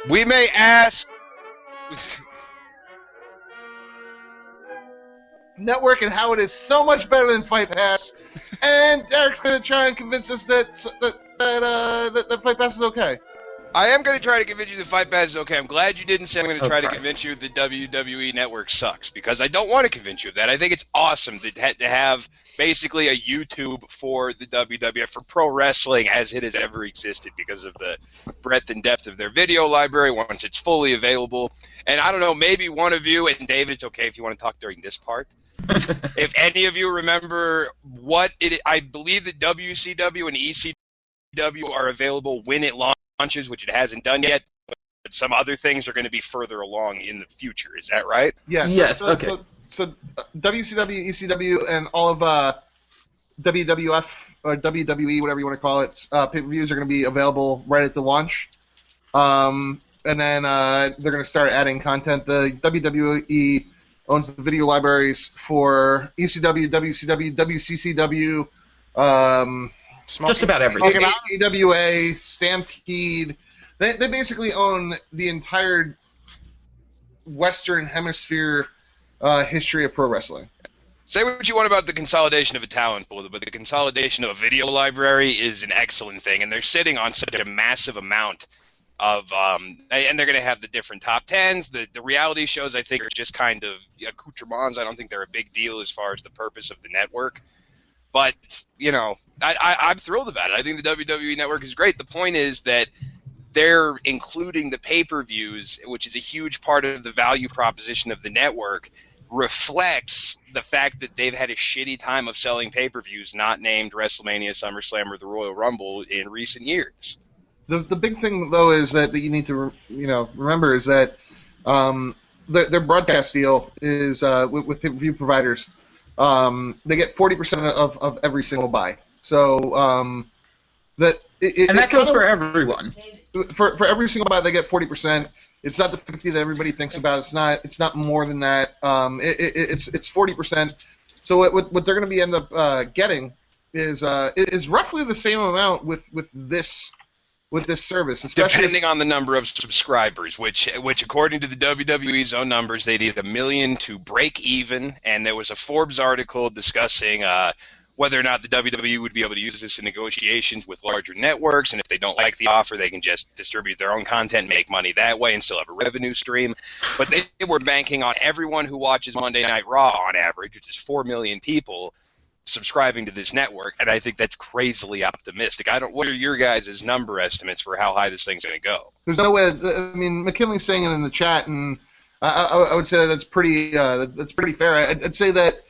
We may ask network and how it is so much better than Fight Pass, and Derek's going to try and convince us that Fight Pass is okay. I am going to try to convince you the Fight Pass is okay. I'm glad you didn't say I'm going to try to convince you the WWE Network sucks, because I don't want to convince you of that. I think it's awesome to have basically a YouTube for the WWF, for pro wrestling as it has ever existed, because of the breadth and depth of their video library once it's fully available. And I don't know, maybe one of you, and David, it's okay if you want to talk during this part, if any of you remember I believe that WCW and ECW are available when it launches, which it hasn't done yet, but some other things are going to be further along in the future. Is that right? Yes. Okay. So WCW, ECW, and all of WWF or WWE, whatever you want to call it, pay-per-views are going to be available right at the launch. And then they're going to start adding content. The WWE owns the video libraries for ECW, WCW, WCCW, just about everything. EWA, Stampede. They basically own the entire Western Hemisphere history of pro wrestling. Say what you want about the consolidation of a talent pool, but the consolidation of a video library is an excellent thing, and they're sitting on such a massive amount of and they're going to have the different top tens. The reality shows, I think, are just kind of accoutrements. I don't think they're a big deal as far as the purpose of the network. But, you know, I'm thrilled about it. I think the WWE Network is great. The point is that they're including the pay-per-views, which is a huge part of the value proposition of the network, reflects the fact that they've had a shitty time of selling pay-per-views not named WrestleMania, SummerSlam, or the Royal Rumble in recent years. The big thing, though, is that you need to remember is that their broadcast deal is with pay-per-view providers. They get 40% of every single buy. So that goes for everyone. For every single buy, they get 40%. It's not the 50 that everybody thinks about. It's not more than that. It's 40%. So what they're going to end up getting is roughly the same amount with this service, especially depending on the number of subscribers, which according to the WWE's own numbers, they need 1 million to break even. And there was a Forbes article discussing whether or not the WWE would be able to use this in negotiations with larger networks, and if they don't like the offer, they can just distribute their own content, make money that way, and still have a revenue stream. But they were banking on everyone who watches Monday Night Raw on average, which is 4 million people, subscribing to this network, and I think that's crazily optimistic. What are your guys' number estimates for how high this thing's going to go? There's no way. I mean, McKinley's saying it in the chat, and I would say that's pretty fair. I'd say that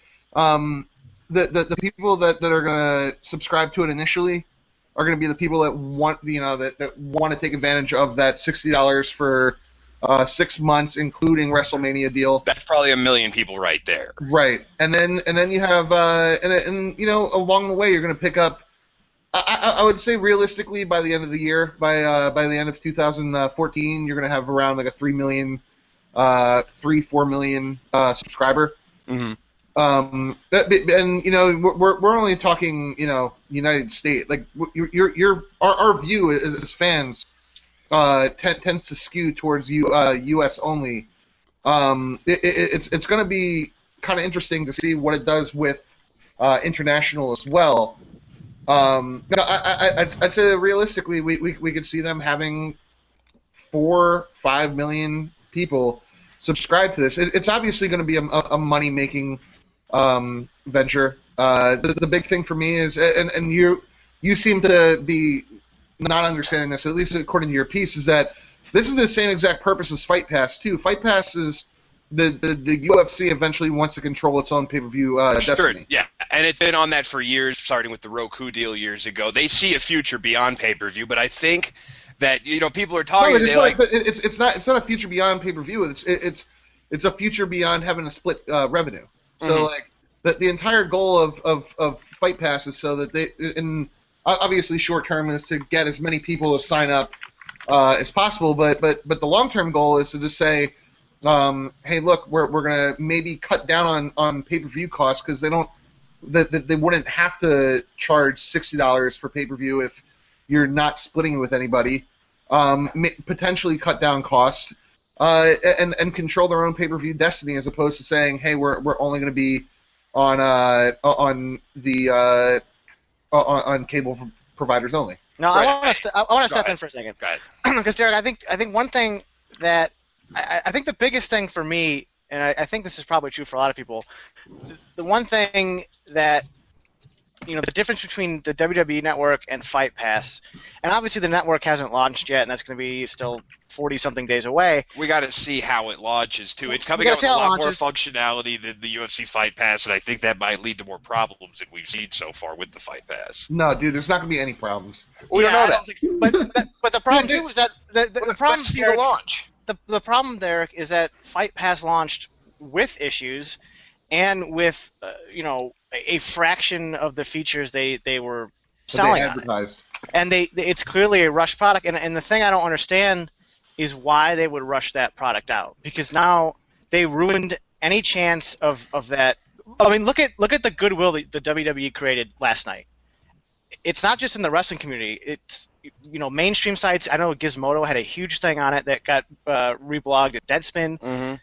the people that are going to subscribe to it initially are going to be the people that want that want to take advantage of that $60 for 6 months, including WrestleMania deal. That's probably 1 million people right there. Right, and then you have along the way you're going to pick up. I would say realistically by the end of the year, by the end of 2014, you're going to have around like a 4 million subscriber. Mm-hmm. And we're only talking United States. Like our view as fans tends to skew towards U.S. only. It's going to be kind of interesting to see what it does with international as well. I'd say that realistically, we could see them having 4-5 million people subscribe to this. It's obviously going to be a money-making venture. The big thing for me is, and you seem to be not understanding this, at least according to your piece, is that this is the same exact purpose as Fight Pass too. Fight Pass is the UFC eventually wants to control its own pay-per-view destiny. Yeah, and it's been on that for years, starting with the Roku deal years ago. They see a future beyond pay-per-view, but I think that people are talking. It's not a future beyond pay-per-view. It's a future beyond having a split revenue. So the entire goal of Fight Pass is so that they, and obviously short term, is to get as many people to sign up as possible. But the long term goal is to just say, hey, look, we're gonna maybe cut down on pay-per-view costs because they wouldn't have to charge $60 for pay-per-view if you're not splitting it with anybody. Potentially cut down costs and control their own pay-per-view destiny, as opposed to saying, hey, we're only going to be on cable providers only. No, Right. I want to step in for a second. Because Derek, I think one thing that I think the biggest thing for me, and I think this is probably true for a lot of people, the one thing that the difference between the WWE Network and Fight Pass, and obviously the network hasn't launched yet, and that's going to be still 40-something days away. We got to see how it launches too. It's coming out with a lot more functionality than the UFC Fight Pass, and I think that might lead to more problems than we've seen so far with the Fight Pass. No, dude, there's not going to be any problems. We don't know that. But the problem too is that the problem. Let's see the launch. The problem, Derek, is that Fight Pass launched with issues and with a fraction of the features they were selling on it. And it's clearly a rush product. And the thing I don't understand is why they would rush that product out, because now they ruined any chance of that. I mean, look at the goodwill that the WWE created last night. It's not just in the wrestling community. It's mainstream sites. I know Gizmodo had a huge thing on it that got reblogged at Deadspin. Mm-hmm.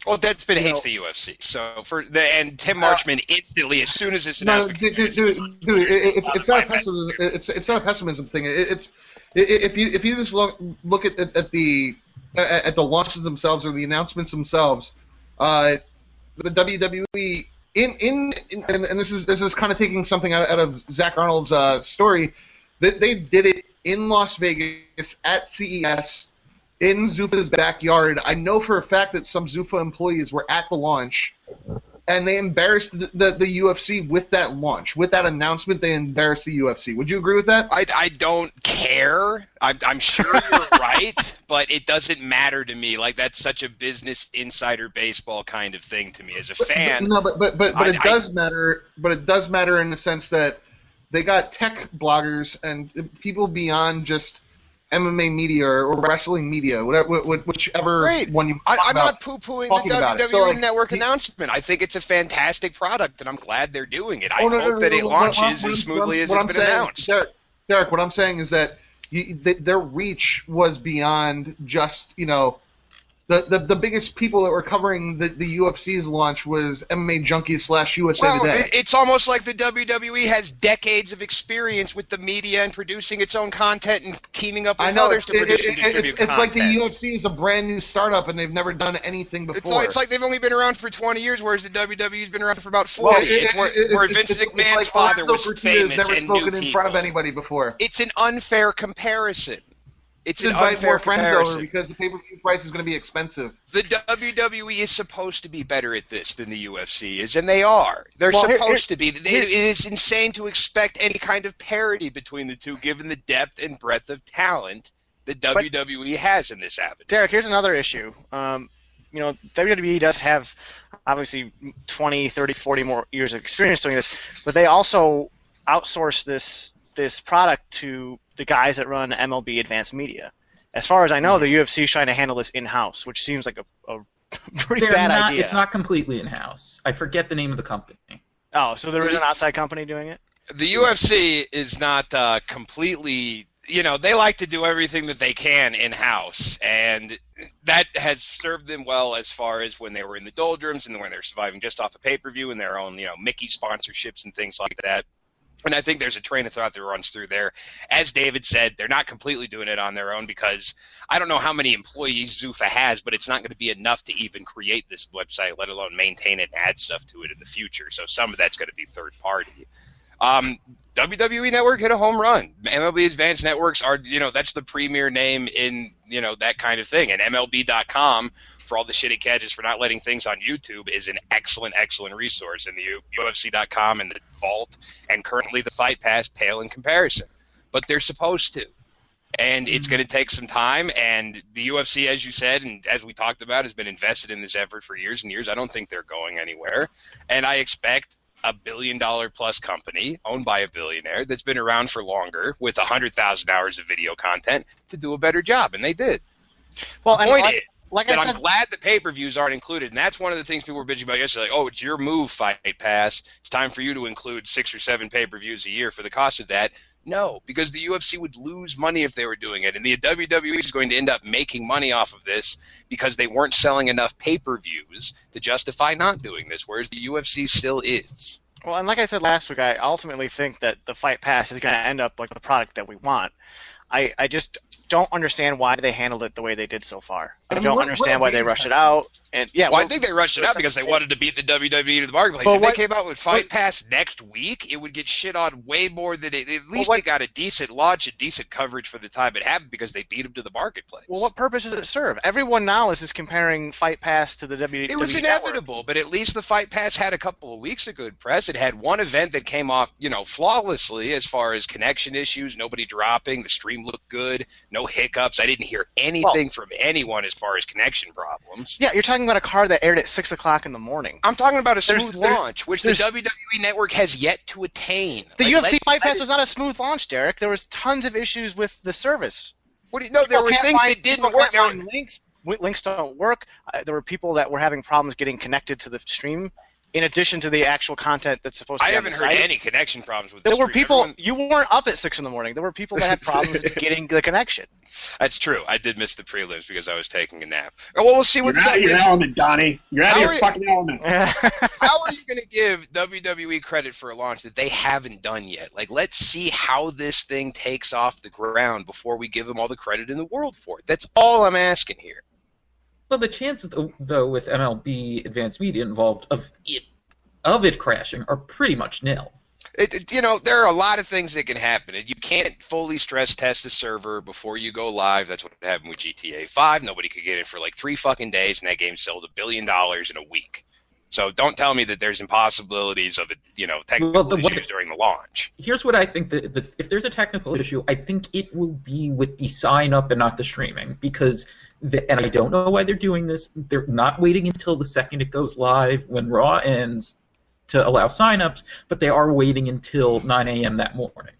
Well, Deadspin hates the UFC, so and Tim Marchman instantly, as soon as this announced, it's not a pessimism. It's not a pessimism thing. If you just look at the launches themselves or the announcements themselves, the WWE and this is kind of taking something out of Zach Arnold's story. They did it in Las Vegas at CES in Zuffa's backyard. I know for a fact that some Zuffa employees were at the launch, and they embarrassed the UFC with that launch. With that announcement, they embarrassed the UFC. Would you agree with that? I don't care. I'm sure you're right, but it doesn't matter to me. Like, that's such a business insider baseball kind of thing to me as a fan. But it does matter. But it does matter in the sense that they got tech bloggers and people beyond just MMA media or wrestling media, whichever one you. I'm not poo-pooing the WWE Network announcement. I think it's a fantastic product, and I'm glad they're doing it. I hope that it launches as smoothly as it's been announced. Derek, what I'm saying is that their reach was beyond just the biggest people that were covering the UFC's launch was MMA Junkie / USA Today. It's almost like the WWE has decades of experience with the media and producing its own content and teaming up with others to produce and distribute content. It's like the UFC is a brand new startup and they've never done anything before. It's like they've only been around for 20 years, whereas the WWE's been around for about 40. Where Vince McMahon's father was famous never and knew spoken in front of anybody before. It's an unfair comparison. It's an invite unfair more friends comparison. over because the pay-per-view price is going to be expensive. The WWE is supposed to be better at this than the UFC is, and they are. They're supposed to be. It is insane to expect any kind of parity between the two, given the depth and breadth of talent that WWE has in this avenue. Derek, here's another issue. WWE does have, obviously, 20, 30, 40 more years of experience doing this, but they also outsource this product to the guys that run MLB Advanced Media. As far as I know, the UFC is trying to handle this in-house, which seems like a pretty bad idea. It's not completely in-house. I forget the name of the company. Oh, so there is an outside company doing it? The UFC is not completely you know, they like to do everything that they can in-house, and that has served them well as far as when they were in the doldrums and when they're surviving just off of pay-per-view and their own, you know, Mickey sponsorships and things like that. And I think there's a train of thought that runs through there. As David said, they're not completely doing it on their own because I don't know how many employees Zuffa has, but it's not going to be enough to even create this website, let alone maintain it and add stuff to it in the future. So some of that's going to be third party. WWE Network hit a home run. MLB Advanced Networks are, you know, that's the premier name in, you know, that kind of thing. And MLB.com, for all the shit it catches for not letting things on YouTube, is an excellent, excellent resource. And the UFC.com and the Vault and currently the Fight Pass pale in comparison. But they're supposed to. And it's going to take some time. And the UFC, as you said, and as we talked about, has been invested in this effort for years and years. I don't think they're going anywhere. And I expect a billion-dollar-plus company owned by a billionaire that's been around for longer with 100,000 hours of video content to do a better job, and they did. Well, the point is like that I said, I'm glad the pay-per-views aren't included, and that's one of the things people were bitching about yesterday. Like, oh, it's your move, Fight Pass. It's time for you to include 6 or 7 pay-per-views a year for the cost of that. No, because the UFC would lose money if they were doing it, and the WWE is going to end up making money off of this because they weren't selling enough pay-per-views to justify not doing this, whereas the UFC still is. well, and like I said last week, I ultimately think that the Fight Pass is going to end up like the product that we want. I just don't understand why they handled it the way they did so far. I don't understand why they rushed it out. And yeah, well, I think they rushed it out because they wanted to beat the WWE to the marketplace. If they came out with Fight Pass next week, it would get shit on way more than it. At least they got a decent launch and decent coverage for the time it happened because they beat them to the marketplace. Well, what purpose does it serve? Everyone now is just comparing Fight Pass to the WWE. It was inevitable, but at least the Fight Pass had a couple of weeks of good press. It had one event that came off, you know, flawlessly as far as connection issues, nobody dropping, the stream looked good, no hiccups. I didn't hear anything from anyone as far as connection problems. Yeah, you're talking about a card that aired at 6 o'clock in the morning. I'm talking about a smooth launch, which the WWE Network has yet to attain. The UFC Fight Pass was not a smooth launch, Derek. There was tons of issues with the service. What do you know? There were things that didn't work. Links don't work. There were people that were having problems getting connected to the stream. In addition to the actual content that's supposed to be on the site. I haven't heard any connection problems with the There were stream. people, you weren't up at 6 in the morning. There were people that had problems getting the connection. That's true. I did miss the prelims because I was taking a nap. Well, we'll see what You're out of your element, Donnie. You're out of your fucking element. How are you going to give WWE credit for a launch that they haven't done yet? Like, let's see how this thing takes off the ground before we give them all the credit in the world for it. That's all I'm asking here. Well, the chances, though, with MLB Advanced Media involved of it crashing are pretty much nil. You know, there are a lot of things that can happen. You can't fully stress test the server before you go live. That's what happened with GTA 5. Nobody could get it for like 3 fucking days, and that game sold $1 billion in a week. So don't tell me that there's impossibilities of it, you know, technical issues during the launch. Here's what I think. If there's a technical issue, I think it will be with the sign-up and not the streaming. Because, and I don't know why they're doing this. They're not waiting until the second it goes live when Raw ends to allow signups, but they are waiting until 9 a.m. that morning.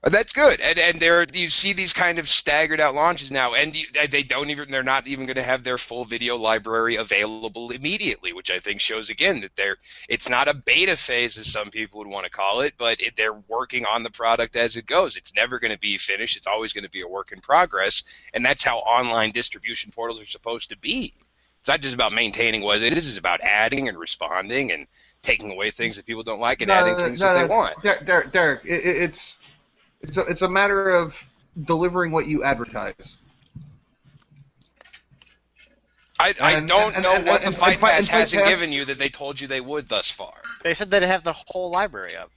That's good, and you see these kind of staggered out launches now, and they're not even going to have their full video library available immediately, which I think shows again that it's not a beta phase as some people would want to call it, but they're working on the product as it goes. It's never going to be finished. It's always going to be a work in progress, and that's how online distribution portals are supposed to be. It's not just about maintaining what it is. It's about adding and responding and taking away things that people don't like and adding things that they want. Derek, it's a matter of delivering what you advertise. I don't know what the Fight Pass hasn't given you that they told you they would thus far. They said they'd have the whole library up.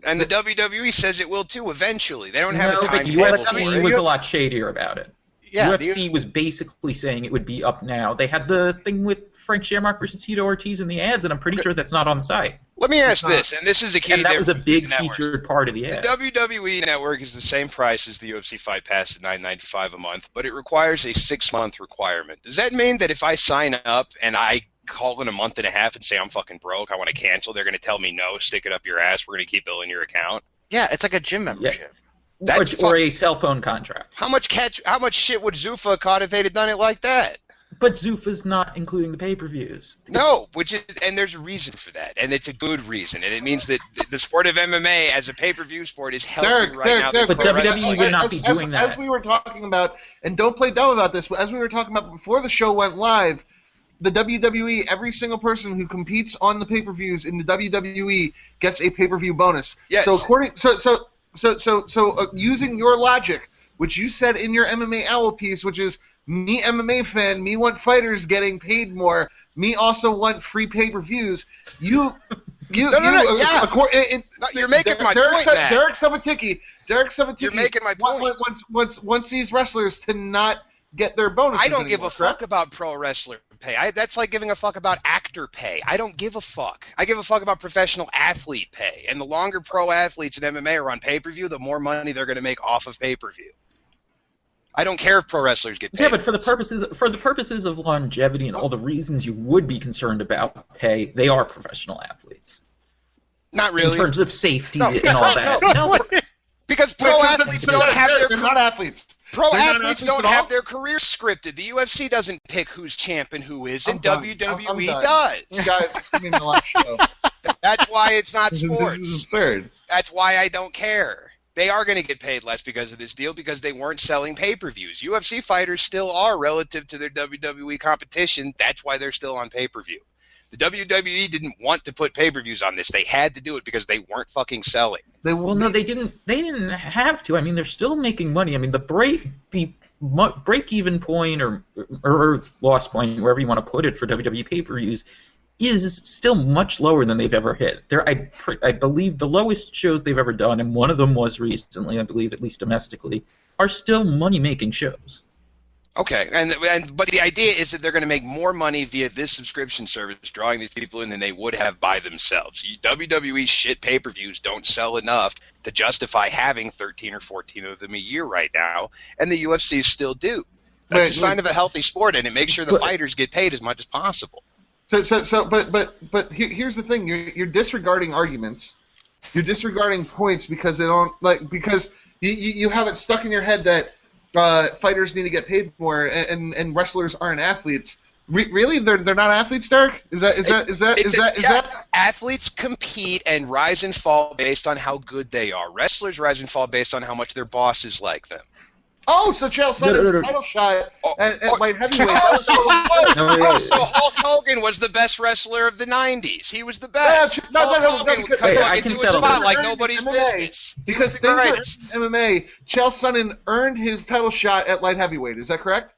And the WWE says it will too eventually. They don't have a time table for it. UFC was a lot shadier about it. Yeah, UFC was basically saying it would be up now. They had the thing with Frank Shamrock versus Tito Ortiz in the ads, and I'm pretty sure that's not on the site. Let me ask this, and this is a key. And that was a big featured part of the ad. The WWE Network is the same price as the UFC Fight Pass at $9.95 a month, but it requires a 6-month requirement. Does that mean that if I sign up and I call in a month and a half and say I'm fucking broke, I want to cancel, they're going to tell me no, stick it up your ass, we're going to keep billing your account? Yeah, it's like a gym membership. Yeah. Or a cell phone contract. How much shit would Zuffa have caught if they'd have done it like that? But Zuffa's not including the pay-per-views. No, and there's a reason for that, and it's a good reason, and it means that the sport of MMA as a pay-per-view sport is healthy now. But WWE would not be doing that. As we were talking about, and don't play dumb about this, but as we were talking about before the show went live, the WWE, every single person who competes on the pay-per-views in the WWE gets a pay-per-view bonus. Yes. So using your logic, which you said in your MMA Owl piece, which is me MMA fan, me want fighters getting paid more, me also want free pay-per-views. You're making my point, Matt. Derek Sabatiki. You're making my point. Wants these wrestlers to not get their bonuses. I don't give a fuck about pro wrestler pay. That's like giving a fuck about actor pay. I don't give a fuck. I give a fuck about professional athlete pay. And the longer pro athletes in MMA are on pay-per-view, the more money they're going to make off of pay-per-view. I don't care if pro wrestlers get paid. Yeah, but for the purposes of longevity and all the reasons you would be concerned about pay, they are professional athletes. Not really. In terms of safety and all that. No. Because pro athletes don't have their... They're not athletes. Pro athletes don't have their careers scripted. The UFC doesn't pick who's champ and who isn't. WWE does. Guys, it's gonna be my last show. That's why it's not sports. This is absurd. That's why I don't care. They are going to get paid less because of this deal because they weren't selling pay-per-views. UFC fighters still are relative to their WWE competition. That's why they're still on pay-per-view. The WWE didn't want to put pay-per-views on this. They had to do it because they weren't fucking selling. They didn't have to. I mean, they're still making money. I mean, the break-even point or loss point, wherever you want to put it, for WWE pay-per-views is still much lower than they've ever hit. I believe the lowest shows they've ever done, and one of them was recently, I believe, at least domestically, are still money-making shows. Okay, but the idea is that they're going to make more money via this subscription service, drawing these people in, than they would have by themselves. WWE shit pay-per-views don't sell enough to justify having 13 or 14 of them a year right now, and the UFC still do. That's a sign of a healthy sport, and it makes sure the fighters get paid as much as possible. But here's the thing: you're disregarding arguments, you're disregarding points because they don't because you have it stuck in your head that fighters need to get paid more and wrestlers aren't athletes. Really, they're not athletes, Derek? Is that athletes compete and rise and fall based on how good they are. Wrestlers rise and fall based on how much their bosses like them. Oh, so Chael Sonnen's title shot at light heavyweight. So Hulk Hogan was the best wrestler of the 90s. He was the best. No. I can settle this. Like nobody's business. Because things are MMA, Chael Sonnen earned his title shot at light heavyweight. Is that correct?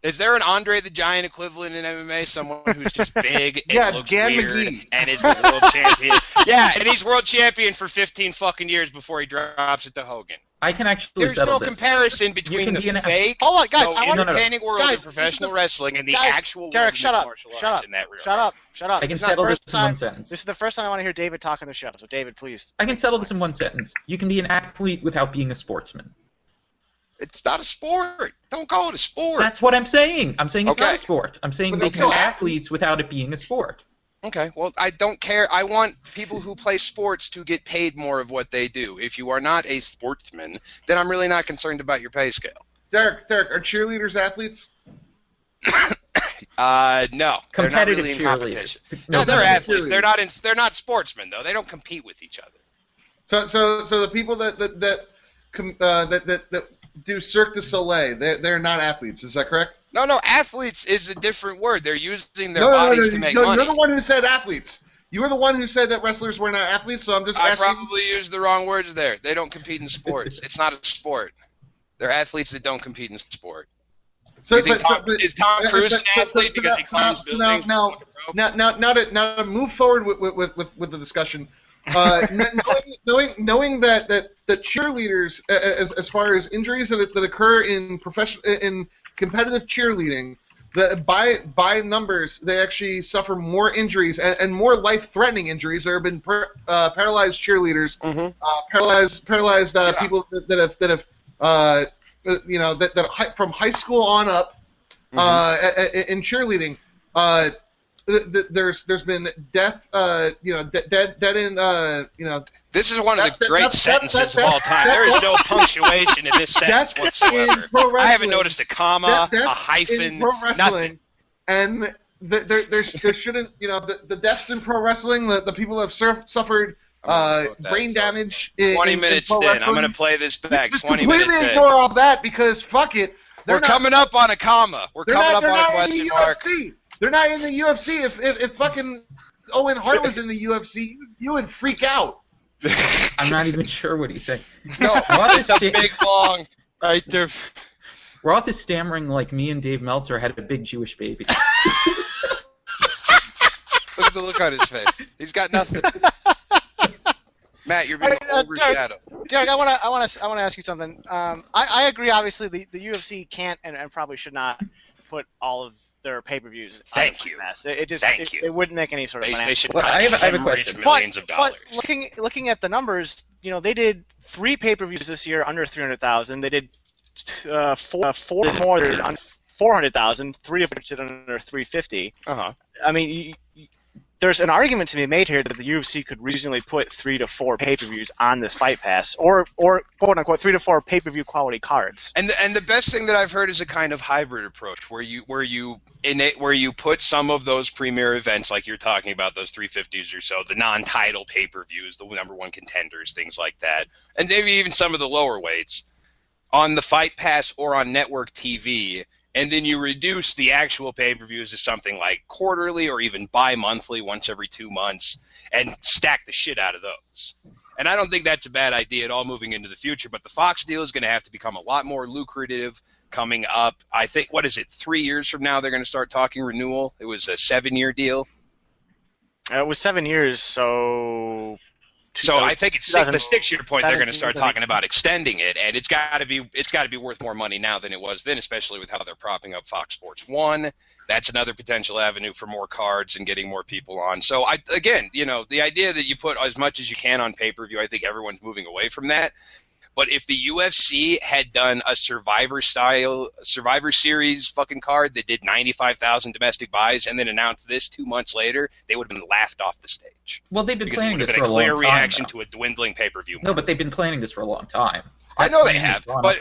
Is there an Andre the Giant equivalent in MMA? Someone who's just big and looks weird McGee. and is the world champion? Yeah, and he's world champion for 15 fucking years before he drops it to Hogan. I can actually settle this. There's no comparison between the fake, hold on, guys, I want entertaining world of professional wrestling and the actual Derek, world of martial arts in that regard. Shut up. I can settle this in one sentence. This is the first time I want to hear David talk on the show. So, David, please. I can settle this in one sentence. You can be an athlete without being a sportsman. It's not a sport. Don't call it a sport. That's what I'm saying. I'm saying it's not a sport. I'm saying they can be athletes without it being a sport. Okay, well, I don't care. I want people who play sports to get paid more of what they do. If you are not a sportsman, then I'm really not concerned about your pay scale. Derek, are cheerleaders athletes? No. Competitive they're not really in competition. No, they're athletes. They're not sportsmen though. They don't compete with each other. So the people that do Cirque du Soleil, they're not athletes. Is that correct? No, athletes is a different word. They're using their bodies to make money. You're the one who said athletes. You were the one who said that wrestlers were not athletes, so I'm just asking. I probably used the wrong words there. They don't compete in sports. It's not a sport. They're athletes that don't compete in sport. Is Tom Cruise an athlete because he climbs buildings? Now to move forward with the discussion, knowing that cheerleaders, as far as injuries that occur in competitive cheerleading, by numbers, they actually suffer more injuries and more life-threatening injuries. There have been paralyzed cheerleaders, paralyzed people that have from high school on up in cheerleading. there's been death, dead in. This is one of the great sentences of all time. There is no punctuation in this sentence whatsoever. I haven't noticed a comma, a hyphen, in pro wrestling, nothing. And there shouldn't, the deaths in pro wrestling, the people have suffered brain damage. 20 minutes in. I'm going to play this back. 20 minutes in. Completely ignore all that because fuck it. We're coming up on a comma. We're coming up on a question mark. They're not in the UFC. If fucking Owen Hart was in the UFC, you would freak out. I'm not even sure what he's saying. No, it's a big long right there. Roth is stammering like me and Dave Meltzer had a big Jewish baby. Look at the look on his face. He's got nothing. Matt, you're being overshadowed. Derek, I want to ask you something. I agree. Obviously, the UFC can't and probably should not put all of their pay-per-views. Thank you. It wouldn't make any sort of They should I have a question. Millions of dollars. But looking at the numbers, they did 3 pay-per-views this year under 300,000. They did 4 more than 400,000, 3 of which did under 350. Uh-huh. I mean, there's an argument to be made here that the UFC could reasonably put 3 to 4 pay-per-views on this Fight Pass, or quote unquote 3 to 4 pay-per-view quality cards. And the best thing that I've heard is a kind of hybrid approach where you put some of those premier events like you're talking about, those 350s or so, the non-title pay-per-views, the number 1 contenders, things like that, and maybe even some of the lower weights on the Fight Pass or on network TV. And then you reduce the actual pay-per-views to something like quarterly or even bi-monthly, once every 2 months, and stack the shit out of those. And I don't think that's a bad idea at all moving into the future, but the Fox deal is going to have to become a lot more lucrative coming up. I think, 3 years from now they're going to start talking renewal? It was a 7-year deal? It was 7 years, so... So I think it's the 6-year point they're going to start talking about extending it, and it's got to be worth more money now than it was then, especially with how they're propping up Fox Sports 1. That's another potential avenue for more cards and getting more people on. So the idea that you put as much as you can on pay-per-view, I think everyone's moving away from that. But if the UFC had done a Survivor Series fucking card that did 95,000 domestic buys and then announced this 2 months later, they would have been laughed off the stage. Well, they've been planning this for a long time. It would have been a clear reaction to a dwindling pay-per-view. No, but they've been planning this for a long time. I know they have, but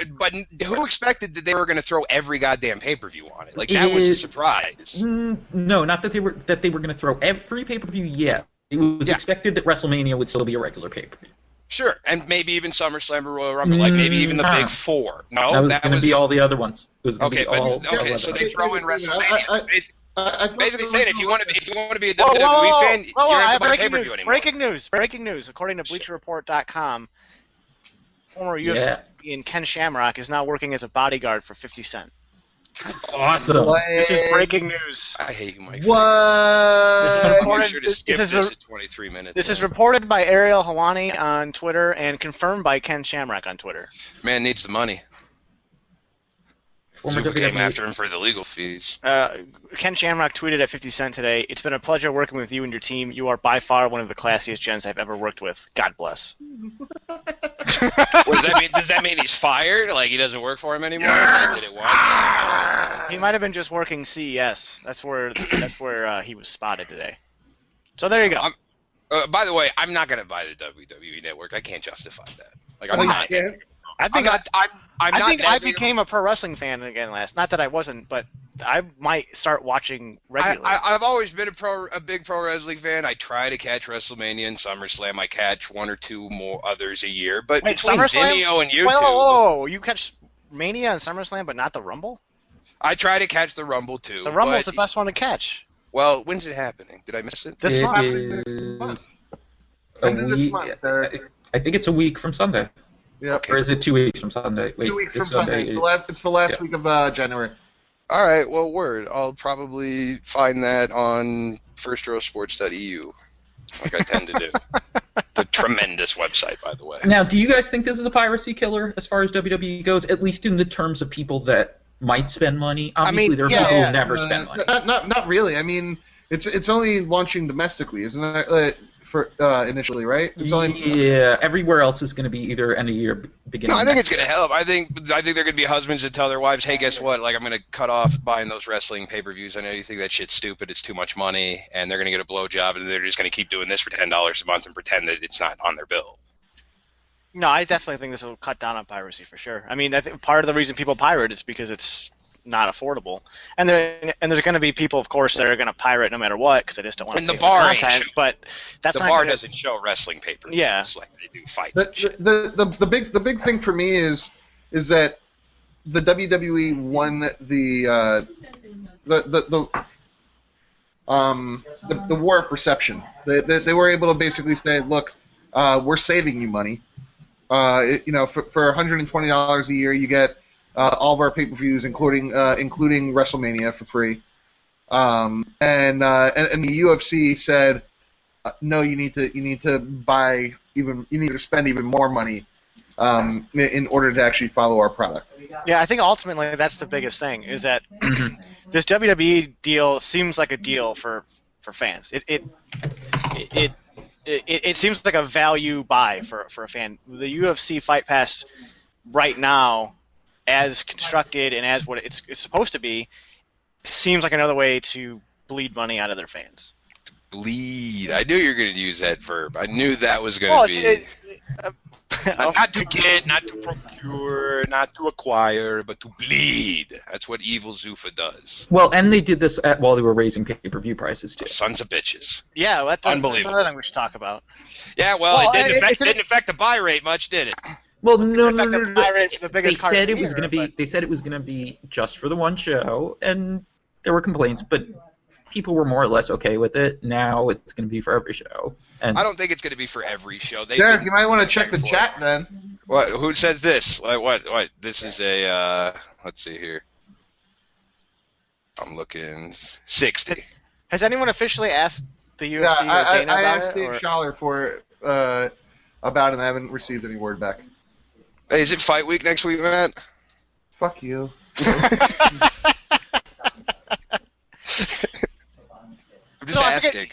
who expected that they were going to throw every goddamn pay-per-view on it? Like, that was a surprise. No, not that they were going to throw every pay-per-view yet. It was expected that WrestleMania would still be a regular pay-per-view. Sure, and maybe even SummerSlam or Royal Rumble, like maybe even the Big Four. No, that was going to be all the other ones. It was going to be all. Okay, so they throw in WrestleMania. Basically saying if you want to be a WWE fan, you don't have to buy pay-per-view anymore. Breaking news. According to BleacherReport.com, former UFC champion Ken Shamrock is now working as a bodyguard for 50 Cent. Awesome. This is breaking news. I hate you, Mike. What? This is reported. This is 23 minutes. This is reported by Ariel Helwani on Twitter and confirmed by Ken Shamrock on Twitter. Man needs the money. Super came after him for the legal fees. Ken Shamrock tweeted at 50 Cent today, "It's been a pleasure working with you and your team. You are by far one of the classiest gents I've ever worked with. God bless." Does that mean he's fired? Like he doesn't work for him anymore? He did it once. He might have been just working CES. That's where he was spotted today. So there you go. By the way, I'm not going to buy the WWE Network. I can't justify that. Like I'm not. I think I became a pro wrestling fan again last. Not that I wasn't, but I might start watching regularly. I've always been a big pro wrestling fan. I try to catch WrestleMania and SummerSlam. I catch 1 or 2 more others a year. But between Vimeo and YouTube, whoa, you catch Mania and SummerSlam, but not the Rumble? I try to catch the Rumble too. The Rumble's the best one to catch. Well, when's it happening? Did I miss it? This month. I think it's a week from Sunday. Yeah. Okay. Or is it 2 weeks from Sunday? Wait, 2 weeks from Sunday. It's the last week of January. All right. Well, word. I'll probably find that on firstrowsports.eu, like I tend to do. The tremendous website, by the way. Now, do you guys think this is a piracy killer as far as WWE goes, at least in the terms of people that might spend money? Obviously, there are people who never spend money. Not really. I mean, it's only launching domestically, isn't it? for initially, right? Yeah, everywhere else is going to be either end of year, beginning. No, I think it's going to help. I think they're going to be husbands that tell their wives, "Hey, guess what? Like, I'm going to cut off buying those wrestling pay-per-views. I know you think that shit's stupid. It's too much money," and they're going to get a blowjob, and they're just going to keep doing this for $10 a month and pretend that it's not on their bill. No, I definitely think this will cut down on piracy for sure. I mean, I think part of the reason people pirate is because it's not affordable, and there's going to be people, of course, that are going to pirate no matter what because they just don't want to pay for the content. But that's the not bar doesn't show wrestling pay-per-views like they do fights. The big thing for me is that the WWE won the war of perception. They were able to basically say, look, we're saving you money. For $120 a year, you get all of our pay-per-views, including WrestleMania, for free. And the UFC said, no, you need to spend even more money in order to actually follow our product. Yeah, I think ultimately that's the biggest thing, is that this WWE deal seems like a deal for fans. It seems like a value buy for a fan. The UFC Fight Pass right now, as constructed and as what it's supposed to be, seems like another way to bleed money out of their fans. Bleed. I knew you were going to use that verb. I knew that was going to be... not to get, not to procure, not to acquire, but to bleed. That's what evil Zuffa does. Well, and they did this while they were raising pay-per-view prices, too. Sons of bitches. Yeah, that's unbelievable. another thing we should talk about. Yeah, well it didn't affect the buy rate much, did it? Well, no. They said it was going to be. They said it was going to be just for the one show, and there were complaints, but people were more or less okay with it. Now it's going to be for every show. And I don't think it's going to be for every show. Derek, you might want to check the chat then. What? Who says this? Like what? This is a. Let's see here. I'm looking 60. Has anyone officially asked the UFC or Dana I about asked Dave Schaller for about it, and I haven't received any word back. Hey, is it fight week next week, Matt? Fuck you. I'm just asking.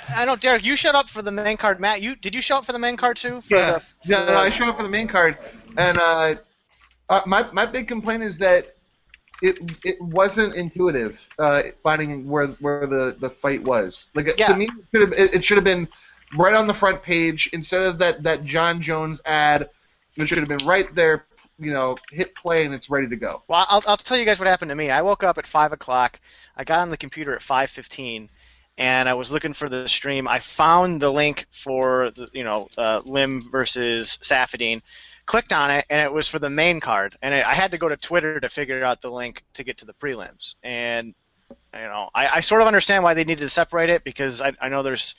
I know, Derek, you showed up for the main card. Matt, did you show up for the main card too? No, I showed up for the main card, and my big complaint is that it wasn't intuitive finding where the fight was. To me, it should have been right on the front page instead of that John Jones ad. It should have been right there. Hit play and it's ready to go. Well, I'll tell you guys what happened to me. I woke up at 5 o'clock. I got on the computer at 5:15. And I was looking for the stream. I found the link for Lim versus Safadine, clicked on it, and it was for the main card. And I had to go to Twitter to figure out the link to get to the prelims. And I sort of understand why they needed to separate it, because I know there's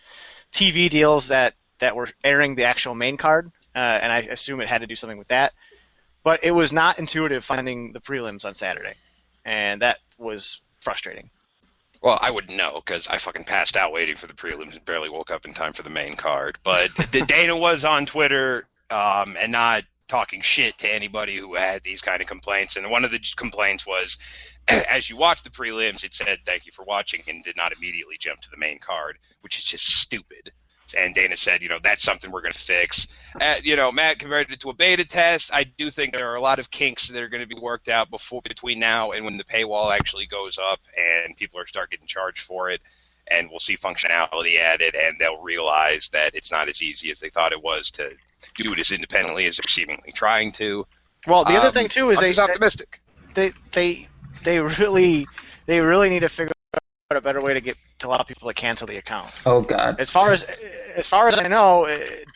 TV deals that were airing the actual main card, and I assume it had to do something with that. But it was not intuitive finding the prelims on Saturday, and that was frustrating. Well, I wouldn't know because I fucking passed out waiting for the prelims and barely woke up in time for the main card. But Dana was on Twitter and not talking shit to anybody who had these kind of complaints. And one of the complaints was, as you watch the prelims, it said, "Thank you for watching," and did not immediately jump to the main card, which is just stupid. And Dana said, that's something we're going to fix. Matt converted it to a beta test. I do think there are a lot of kinks that are going to be worked out between now and when the paywall actually goes up and people start getting charged for it. And we'll see functionality added, and they'll realize that it's not as easy as they thought it was to do it as independently as they're seemingly trying to. Well, the other thing too is I'm optimistic. They really need to figure out a better way to allow people to cancel the account. Oh God! As far as I know,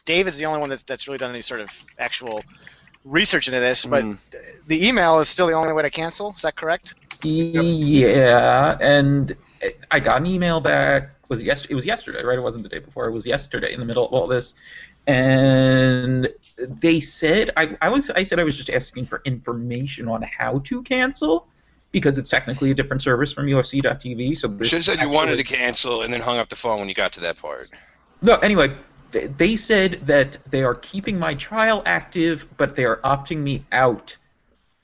David's the only one that's really done any sort of actual research into this. But the email is still the only way to cancel. Is that correct? Yeah, and I got an email back. It was yesterday, right? It wasn't the day before. It was yesterday in the middle of all this, and they said I said I was just asking for information on how to cancel, because it's technically a different service from UFC.tv. So you should have said you wanted to cancel and then hung up the phone when you got to that part. No, anyway, they said that they are keeping my trial active, but they are opting me out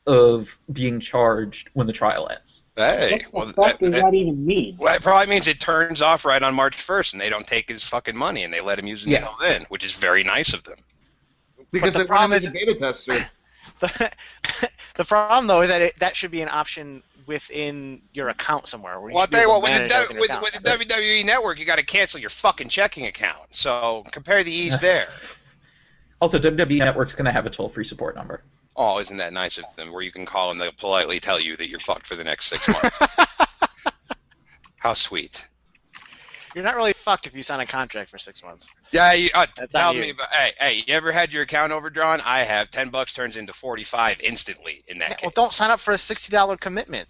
of being charged when the trial ends. Hey, what the fuck does that even mean? Well, it probably means it turns off right on March 1st, and they don't take his fucking money, and they let him use it until then, which is very nice of them. Because the problem is a beta tester. The problem, though, is that that should be an option within your account somewhere. Where Well, I'll tell you what, with the WWE Network, you got to cancel your fucking checking account. So compare the ease there. Also, WWE Network's going to have a toll-free support number. Oh, isn't that nice of them, where you can call and they'll politely tell you that you're fucked for the next 6 months. How sweet. You're not really fucked if you sign a contract for 6 months. Yeah, tell you. me about. Hey, you ever had your account overdrawn? I have. $10 turns into $45 instantly in that case. Well, don't sign up for a $60 commitment.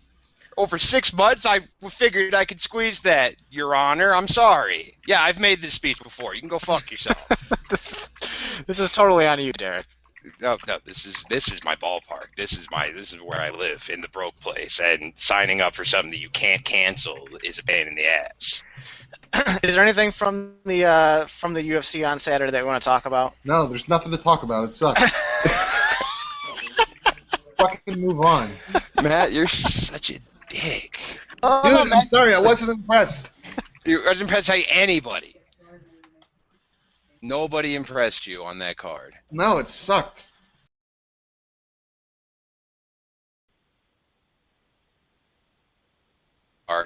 For 6 months, I figured I could squeeze that, Your Honor. I'm sorry. Yeah, I've made this speech before. You can go fuck yourself. This is totally on you, Derek. No, this is my ballpark. This is where I live, in the broke place, and signing up for something that you can't cancel is a pain in the ass. Is there anything from the UFC on Saturday that we want to talk about? No, there's nothing to talk about. It sucks. Fucking move on. Matt, you're such a dick. Dude, I'm sorry, I wasn't impressed. You wasn't impressed by anybody. Nobody impressed you on that card. No, it sucked.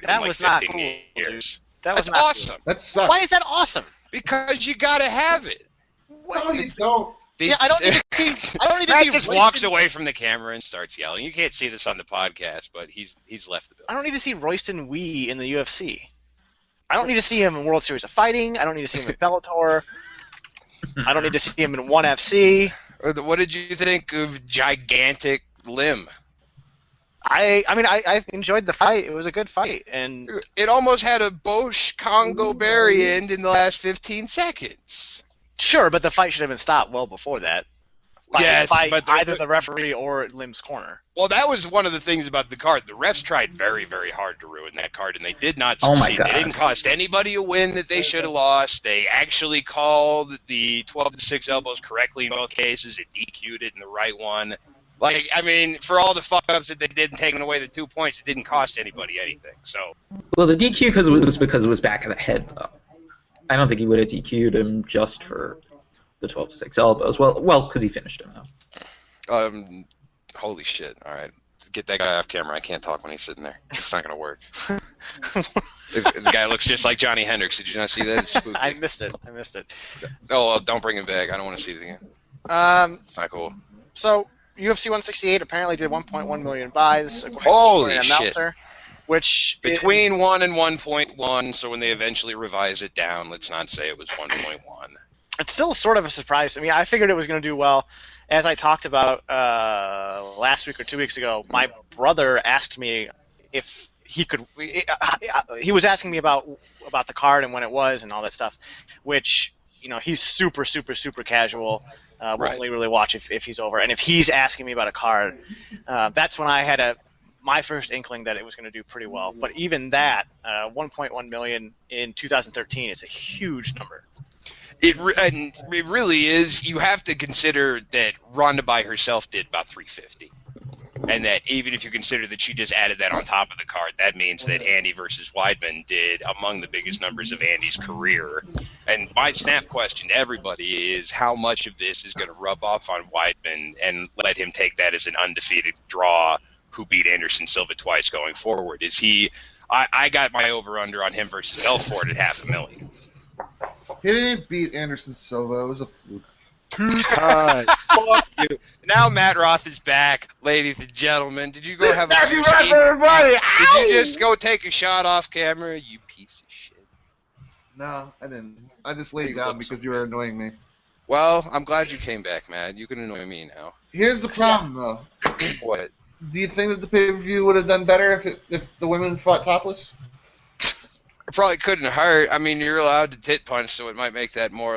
That was not cool, years. That's awesome. Cool. That sucks. Why is that awesome? Because you gotta have it. What? No, you don't. Yeah, I don't need to see. I don't need to Matt see. Just walks away from the camera and starts yelling. You can't see this on the podcast, but he's left the building. I don't need to see Royston Wee in the UFC. I don't need to see him in World Series of Fighting. I don't need to see him in Bellator. I don't need to see him in ONE FC. What did you think of Gigantic Limb? I mean, I enjoyed the fight. It was a good fight, and it almost had a Bosch Congo Berry end in the last 15 seconds. Sure, but the fight should have been stopped well before that. By either the referee or Lim's corner. Well, that was one of the things about the card. The refs tried very, very hard to ruin that card, and they did not succeed. They didn't cost anybody a win that they should have lost. They actually called the 12-6 elbows correctly in both cases. It DQ'd it in the right one. Like, I mean, for all the fuck-ups that they did taking away the 2 points, it didn't cost anybody anything. So. Well, the DQ was because it was back of the head, though. I don't think he would have DQ'd him just for the 12-6 elbows. Well, because he finished him, though. Holy shit. All right. Get that guy off camera. I can't talk when he's sitting there. It's not going to work. The guy looks just like Johnny Hendricks. Did you not see that? It's spooky. I missed it. Oh, don't bring him back. I don't want to see it again. It's not cool. So, UFC 168 apparently did 1.1 million buys. Holy shit. Which Between 1 and 1.1, so when they eventually revise it down, let's not say it was 1.1. It's still sort of a surprise to me. I figured it was going to do well. As I talked about last week or 2 weeks ago, my brother asked me if he could. He was asking me about the card and when it was and all that stuff, which he's super casual. Won't only really watch if he's over. And if he's asking me about a card, that's when I had my first inkling that it was going to do pretty well. But even that, 1.1 million in 2013 is a huge number. It really is. You have to consider that Ronda by herself did about 350. And that even if you consider that she just added that on top of the card, that means that Andy versus Weidman did among the biggest numbers of Andy's career. And my snap question to everybody is how much of this is going to rub off on Weidman and let him take that as an undefeated draw who beat Anderson Silva twice going forward? Is he? I got my over-under on him versus Belfort at $500,000. He didn't beat Anderson Silva. It was a fluke. 2 times. Fuck you. Now Matt Roth is back, ladies and gentlemen. Did you go have a everybody? Did you just go take a shot off camera, you piece of shit? No, I didn't. I just laid down because you were annoying me. Well, I'm glad you came back, Matt. You can annoy me now. Here's the problem, though. What? Do you think that the pay-per-view would have done better if the women fought topless? It probably couldn't hurt. I mean, you're allowed to tit punch, so it might make that more,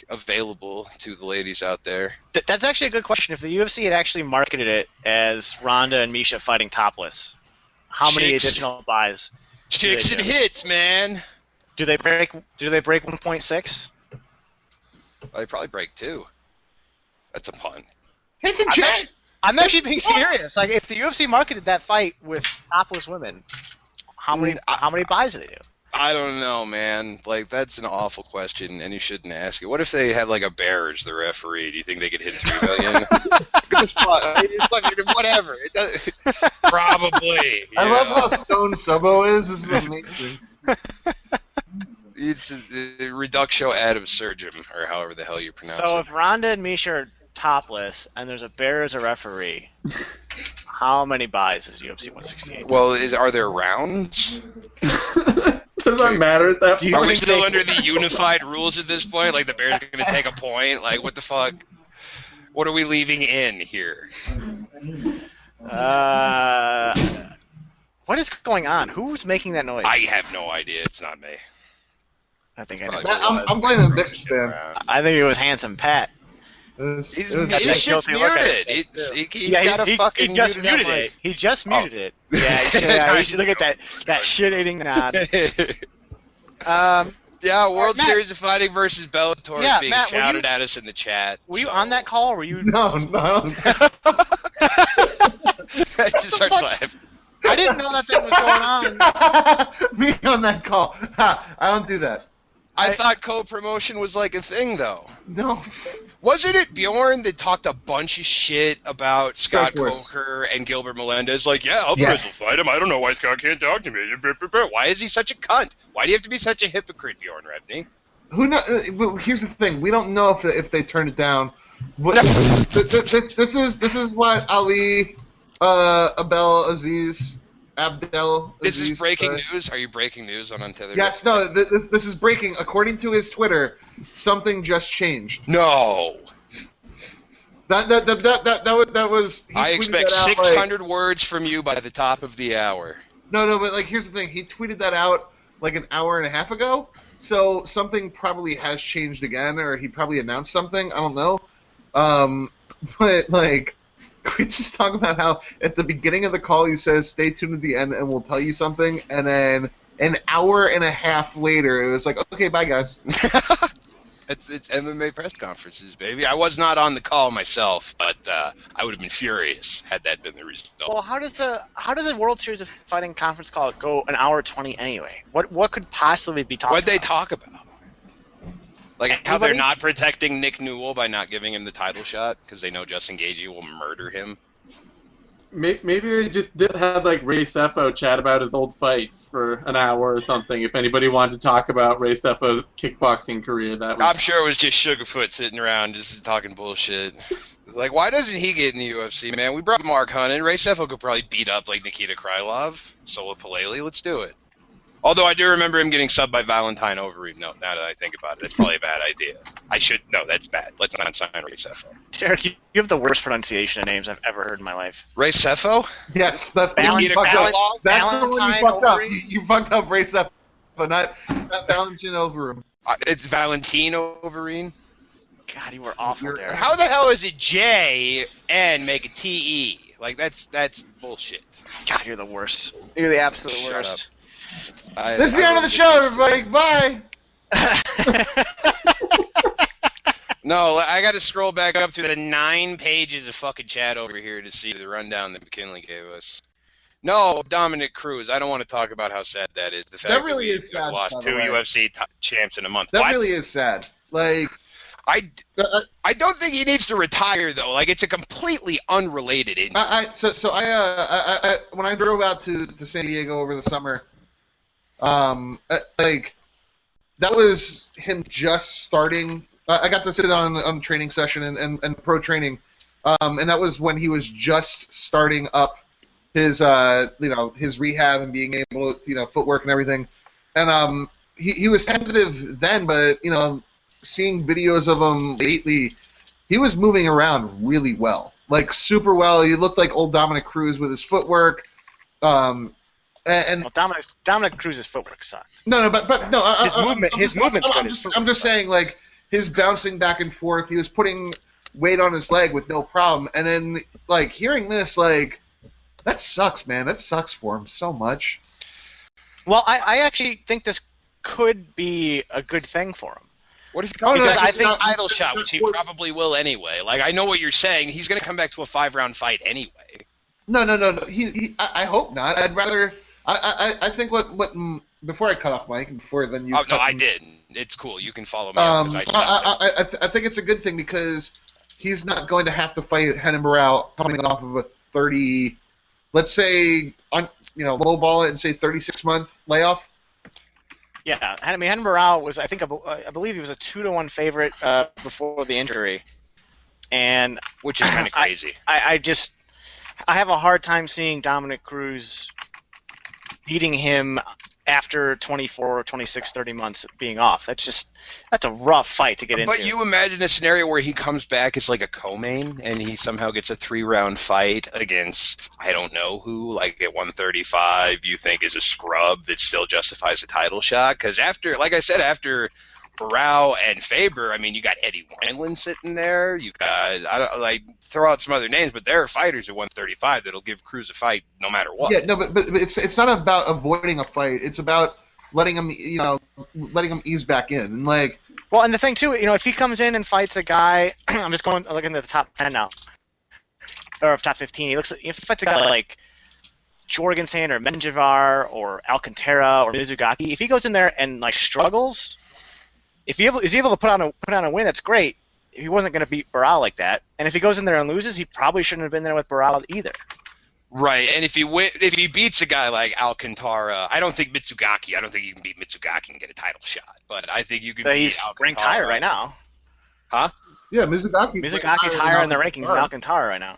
available to the ladies out there. That's actually a good question. If the UFC had actually marketed it as Ronda and Misha fighting topless, how many additional buys? Chicks and hits, man. Do they break 1.6? Well, they probably break 2. That's a pun. Hits and chicks. I'm actually being serious. Like, if the UFC marketed that fight with topless women, how many buys do they do? I don't know, man. Like, that's an awful question, and you shouldn't ask it. What if they had, like, a bear as the referee? Do you think they could hit 3 million? Whatever. It does, probably. I love how stoned Subo is. This is amazing. It's a reductio ad absurdum, or however the hell you pronounce it. So if Ronda and Misha are topless, and there's a bear as a referee, how many buys is UFC 168? Well, are there rounds? Does that matter at that point? Are we still under the unified rules at this point? Like, the Bears are going to take a point? Like, what the fuck? What are we leaving in here? What is going on? Who's making that noise? I have no idea. It's not me. I think I know. I'm blaming Bix fan. I think it was Handsome Pat. His shit's muted. He's got a fucking he just muted it. He just muted it. Yeah, you should look at that shit-eating nod. World Series of Fighting versus Bellator is being shouted at us in the chat. Were you on that call, or were you... No. I just started laughing. I didn't know that thing was going on. Me on that call. I don't do that. I thought co-promotion was like a thing, though. No. Wasn't it Bjorn that talked a bunch of shit about Scott Coker and Gilbert Melendez? Like, Alvarez will fight him. I don't know why Scott can't talk to me. Why is he such a cunt? Why do you have to be such a hypocrite, Bjorn Rebney? Who knows? Here's the thing. We don't know if they turned it down. This is what Ali, Abdel Aziz. This is breaking news? Are you breaking news on Untethered? Yes, no, this is breaking. According to his Twitter, something just changed. No. That was... I expect 600 words from you by the top of the hour. No, but, like, here's the thing. He tweeted that out, like, an hour and a half ago, so something probably has changed again, or he probably announced something. I don't know. But, like... We just talk about how at the beginning of the call he says, "Stay tuned at the end, and we'll tell you something." And then an hour and a half later, it was like, "Okay, bye, guys." It's MMA press conferences, baby. I was not on the call myself, but I would have been furious had that been the result. Well, how does a World Series of Fighting conference call go an hour 20 anyway? What could possibly be talked about? What'd they talk about? Like how they're not protecting Nick Newell by not giving him the title shot because they know Justin Gaethje will murder him. Maybe they just did have like Ray Sefo chat about his old fights for an hour or something. If anybody wanted to talk about Ray Sefo's kickboxing career, I'm sure it was just Sugarfoot sitting around just talking bullshit. Like, why doesn't he get in the UFC, man? We brought Mark Hunt in. Ray Sefo could probably beat up like Nikita Krylov, Sola Paleli. Let's do it. Although I do remember him getting subbed by Valentine Overeem. No, now that I think about it, that's probably a bad idea. No, that's bad. Let's not sign Ray Sefo. Derek, you have the worst pronunciation of names I've ever heard in my life. Ray Sefo? Yes, that's the one you fucked up. That's the one you fucked up. You fucked up Ray Sefo, but not Valentine Overeem. It's Valentine Overeem? God, you were awful, Derek. How the hell is it J-N make a T-E? Like, that's bullshit. God, you're the worst. You're the absolute worst. That's the end of the show, everybody. Bye. No, I got to scroll back up to the 9 pages of fucking chat over here to see the rundown that McKinley gave us. No, Dominic Cruz. I don't want to talk about how sad that is. The fact that really is sad, lost 2 UFC champs in a month. That really is sad. Like, I don't think he needs to retire though. Like, it's a completely unrelated injury. So I when I drove out to San Diego over the summer. Like, that was him just starting. I got to sit on a training session and pro training, and that was when he was just starting up his his rehab and being able to footwork and everything. And he was tentative then, but seeing videos of him lately, he was moving around really well, like super well. He looked like old Dominic Cruz with his footwork. Dominic Cruz's footwork sucked. No, but no. His movement's good. I'm just saying, like, his bouncing back and forth, he was putting weight on his leg with no problem. And then, like, hearing this, like, that sucks, man. That sucks for him so much. Well, I actually think this could be a good thing for him. What if he comes back I with think a title shot, which he probably will anyway? Like, I know what you're saying. He's going to come back to a 5-round fight anyway. No. I hope not. I'd rather. I think what before I cut off Mike, before then you. Oh no, I didn't. It's cool. You can follow me because I think it's a good thing because he's not going to have to fight Renan Barão coming off of a 30, let's say, lowball it and say 36-month layoff. Yeah, I mean, Renan Barão was, I believe he was a 2-1 favorite before the injury, and which is kind of crazy. I have a hard time seeing Dominic Cruz beating him after 24, 26, 30 months being off. That's a rough fight to get into. But you imagine a scenario where he comes back as like a co-main and he somehow gets a 3-round fight against, I don't know who, like at 135 you think is a scrub that still justifies a title shot? Because after Barão and Faber, I mean, you got Eddie Wineland sitting there. You've got, throw out some other names, but there are fighters at 135 that'll give Cruz a fight no matter what. Yeah, no, but it's not about avoiding a fight. It's about letting him ease back in. And and the thing too, if he comes in and fights a guy, I'm just looking at the top 10 now, or top 15. If he fights a guy like Jorgensen or Menjivar or Alcantara or Mizugaki, if he goes in there and struggles. If he's able to put on a win, that's great. He wasn't going to beat Barão like that. And if he goes in there and loses, he probably shouldn't have been there with Barão either. Right, and if he beats a guy like Alcantara, I don't think you can beat Mitsugaki and get a title shot. But I think you can beat he's Alcantara. Ranked higher right now. Huh? Yeah, Mizugaki's higher in the rankings than Alcantara right now.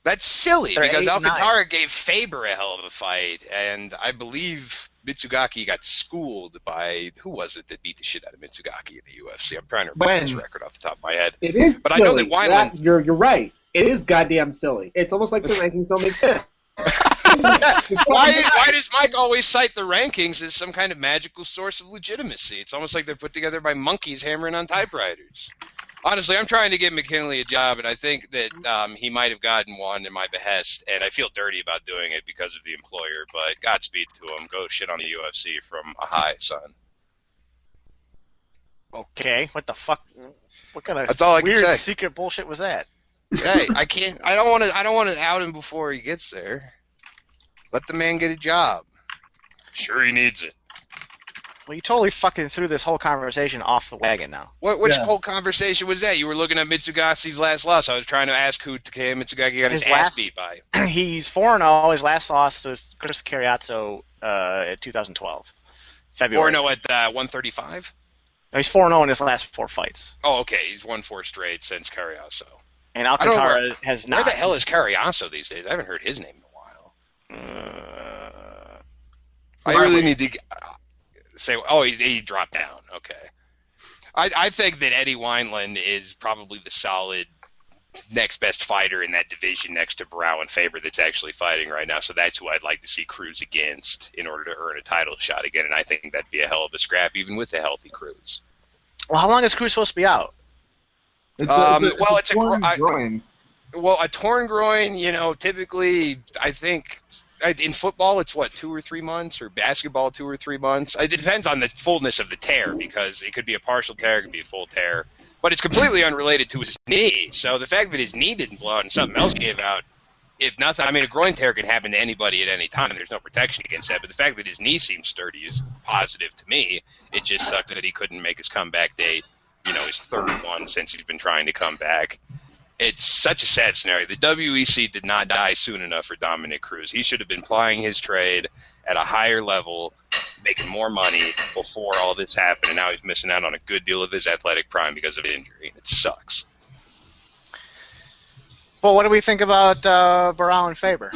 That's silly because 8, Alcantara gave Faber a hell of a fight, and I believe Mitsugaki got schooled by, who was it that beat the shit out of Mitsugaki in the UFC? I'm trying to remember his record off the top of my head. It is, but silly. I know that Wineland. You're right. It is goddamn silly. It's almost like the rankings don't make sense. Why does Mike always cite the rankings as some kind of magical source of legitimacy? It's almost like they're put together by monkeys hammering on typewriters. Honestly, I'm trying to give McKinley a job, and I think that he might have gotten one in my behest, and I feel dirty about doing it because of the employer, but Godspeed to him. Go shit on the UFC from a high, son. Okay, what the fuck? What kind That's all I of weird can say. secret bullshit was that? Hey, I don't want to out him before he gets there. Let the man get a job. Sure, he needs it. Well, you totally fucking threw this whole conversation off the wagon now. Which whole conversation was that? You were looking at Mitsugashi's last loss. I was trying to ask who Takeo Mitsugaki got his ass beat by. He's 4-0. His last loss was Chris Carriazzo at 2012. February. 4-0 at 135? No, he's 4-0 in his last 4 fights. Oh, okay. He's won 4 straight since Carriazo. And Alcantara has not. Where the hell is Carriazo these days? I haven't heard his name in a while. I really need to say, he dropped down. Okay. I think that Eddie Wineland is probably the solid next best fighter in that division next to Barão and Faber that's actually fighting right now. So that's who I'd like to see Cruz against in order to earn a title shot again. And I think that'd be a hell of a scrap, even with a healthy Cruz. Well, how long is Cruz supposed to be out? It's a torn groin. Well, a torn groin, typically, I think in football it's 2 or 3 months, or basketball 2 or 3 months. It depends on the fullness of the tear, because it could be a partial tear, it could be a full tear. But it's completely unrelated to his knee. So the fact that his knee didn't blow out and something else gave out, if nothing, I mean, a groin tear can happen to anybody at any time. There's no protection against that. But the fact that his knee seems sturdy is positive to me. It just sucks that he couldn't make his comeback date, his third one since he's been trying to come back. It's such a sad scenario. The WEC did not die soon enough for Dominic Cruz. He should have been plying his trade at a higher level, making more money before all this happened, and now he's missing out on a good deal of his athletic prime because of injury. It sucks. Well, what do we think about Barão and Faber?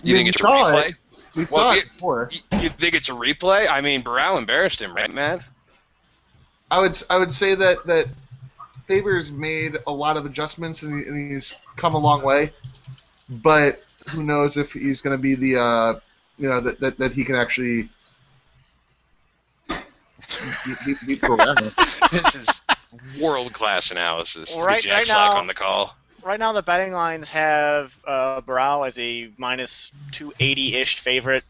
You think it's a replay? We saw it before. You think it's a replay? I mean, Barão embarrassed him, right, man? I would say that Faber's made a lot of adjustments and he's come a long way, but who knows if he's going to be the that he can actually beat Barão. This is world-class analysis. Well, right Jack now, Slack on the call. Right now, the betting lines have Barão as a minus 280-ish favorite,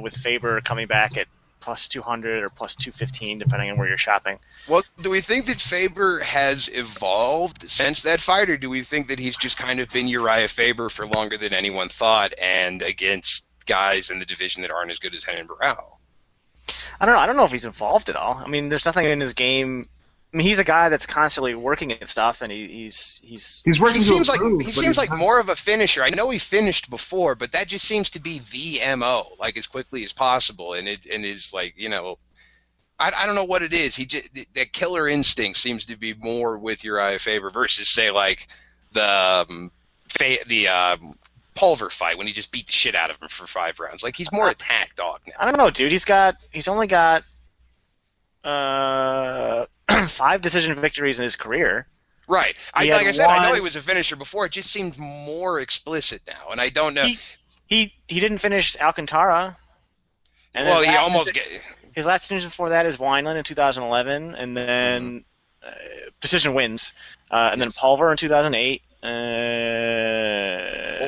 with Faber coming back at plus 200 or plus 215, depending on where you're shopping. Well, do we think that Faber has evolved since that fight, or do we think that he's just kind of been Uriah Faber for longer than anyone thought, and against guys in the division that aren't as good as Renan Barão? I don't know. I don't know if he's evolved at all. I mean, there's nothing in his game. I mean, he's a guy that's constantly working at stuff, and he's working. He seems like more of a finisher. I know he finished before, but that just seems to be the MO, like as quickly as possible, and is like, you know, I don't know what it is. That killer instinct seems to be more with Uriah Faber versus say like the Pulver fight when he just beat the shit out of him for 5 rounds. Like he's more attack dog now. I don't know, dude. He's only got 5 decision victories in his career. Right. Like I said, I know he was a finisher before. It just seems more explicit now, and I don't know. He didn't finish Alcantara. And well, he almost his last decision before that is Wineland in 2011, and then decision wins, and then Pulver in 2008. Well,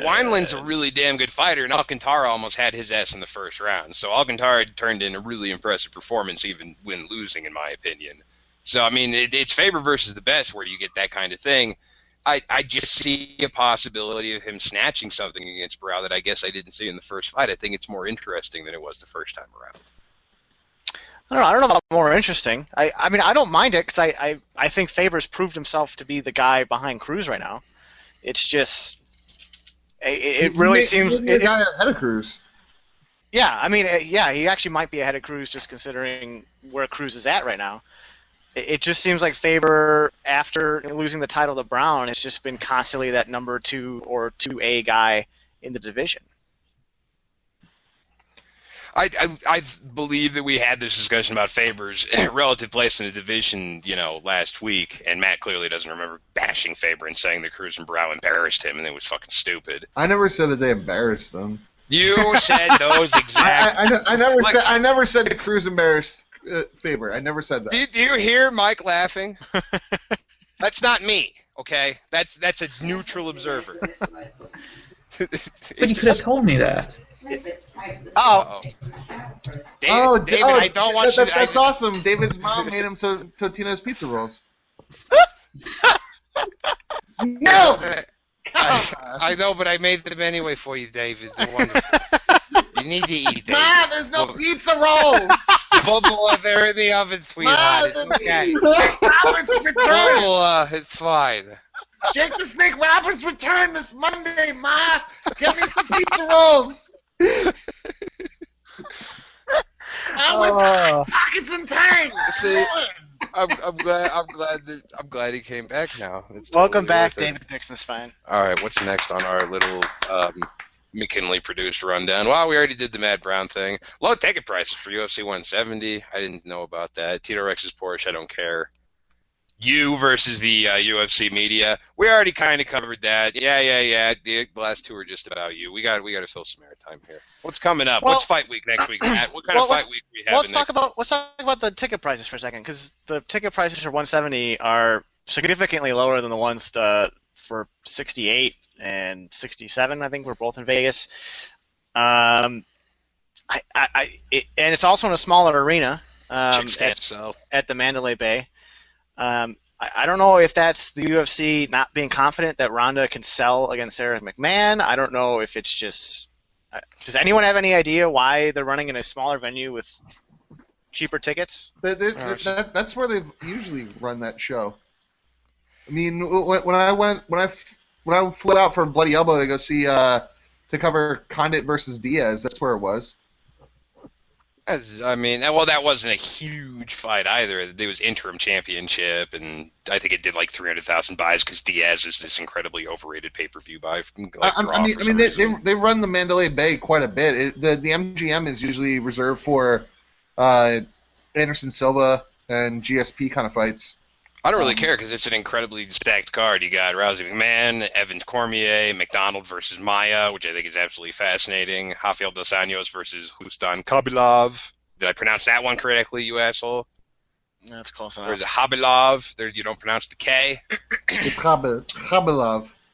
Wineland's a really damn good fighter, and Alcantara almost had his ass in the first round. So Alcantara turned in a really impressive performance, even when losing, in my opinion. So, I mean, it's Faber versus the best where you get that kind of thing. I just see a possibility of him snatching something against Barão that I guess I didn't see in the first fight. I think it's more interesting than it was the first time around. I don't know about more interesting. I mean, I don't mind it because I think Faber's proved himself to be the guy behind Cruz right now. It's just it really seems the guy ahead of Cruz. Yeah, I mean, yeah, he actually might be ahead of Cruz just considering where Cruz is at right now. It just seems like Faber, after losing the title to Brown, has just been constantly that number 2 or 2A guy in the division. I believe that we had this discussion about Faber's relative place in the division, you know, last week, and Matt clearly doesn't remember bashing Faber and saying that Cruz and Barão embarrassed him, and it was fucking stupid. I never said that they embarrassed them. You said those exact. I never said that Cruz embarrassed Faber. I never said that. Do you hear Mike laughing? That's not me. Okay, that's a neutral observer. But you could have told me that. David, I don't want you. That's awesome. David's mom made him Totino's pizza rolls. No. I know, but I made them anyway for you, David. They're wonderful. You need to eat, David. Ma, there's no pizza rolls. Bubble, they're in the oven, sweetheart. Okay. It's fine. Jake the Snake Roberts return this Monday, Ma. Get me some pizza rolls. Pockets and tangs. See, I'm glad he came back now. Welcome back, David Dixonspine. All right, what's next on our little McKinley produced rundown? Well, we already did the Matt Brown thing. Low ticket prices for UFC 170. I didn't know about that. Tito Rex's Porsche. I don't care. You versus the UFC media. We already kind of covered that. Yeah. The last 2 are just about you. We got to fill some airtime here. What's coming up? What's fight week next week, Matt? What kind of fight week we have? Let's talk about the ticket prices for a second, because the ticket prices for 170 are significantly lower than the ones for 68 and 67. I think we're both in Vegas. And it's also in a smaller arena at the Mandalay Bay. I don't know if that's the UFC not being confident that Ronda can sell against Sarah McMahon. I don't know if it's just... Does anyone have any idea why they're running in a smaller venue with cheaper tickets? That's where they've usually run that show. I mean, when I flew out for Bloody Elbow to go see to cover Condit versus Diaz, that's where it was. I mean, well, that wasn't a huge fight either. It was interim championship, and I think it did like 300,000 buys because Diaz is this incredibly overrated pay-per-view buy. They run the Mandalay Bay quite a bit. The MGM is usually reserved for Anderson Silva and GSP kind of fights. I don't really care because it's an incredibly stacked card. You got Rousey McMahon, Evans Cormier, McDonald versus Maya, which I think is absolutely fascinating. Rafael Dos Anjos versus Ruslan Khabilov. Did I pronounce that one correctly, you asshole? That's close enough. Or is it Khabilov? There, you don't pronounce the K? It's Khabilov.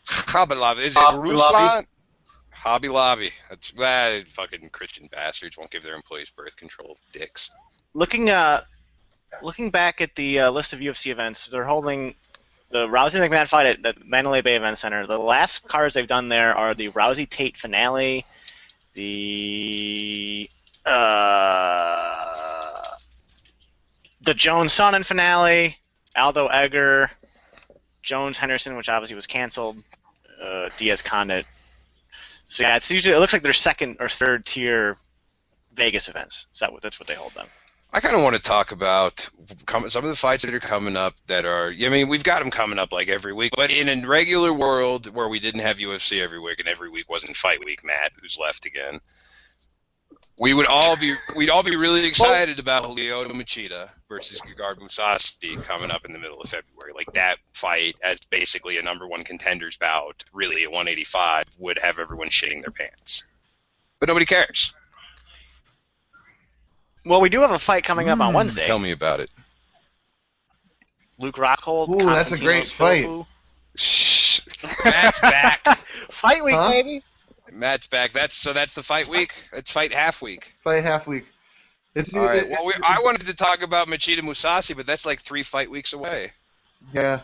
Khabilov. Is it Ruslan? Hobby Lobby. That's that fucking Christian bastards won't give their employees birth control. Dicks. Looking back at the list of UFC events, they're holding the Rousey McMahon fight at the Mandalay Bay Event Center. The last cards they've done there are the Rousey Tate finale, the Jones Sonnen finale, Aldo Egger, Jones Henderson, which obviously was canceled, Diaz Condit. So yeah, it looks like they're second or third tier Vegas events. So that's what they hold them. I kind of want to talk about some of the fights that are coming up that are, I mean, we've got them coming up like every week, but in a regular world where we didn't have UFC every week and every week wasn't fight week, Matt, who's left again, we'd all be really excited about Lyoto Machida versus Gegard Mousasi coming up in the middle of February. Like that fight as basically a number one contender's bout, really at 185, would have everyone shitting their pants. But nobody cares. Well, we do have a fight coming up on Wednesday. Tell me about it. Luke Rockhold. Ooh, that's a great fight. Shh. Matt's back. Fight week, baby. Matt's back. That's the fight week. It's fight half week. Fight half week. All right. Well, I wanted to talk about Machida Mousasi, but that's like 3 fight weeks away. Yeah.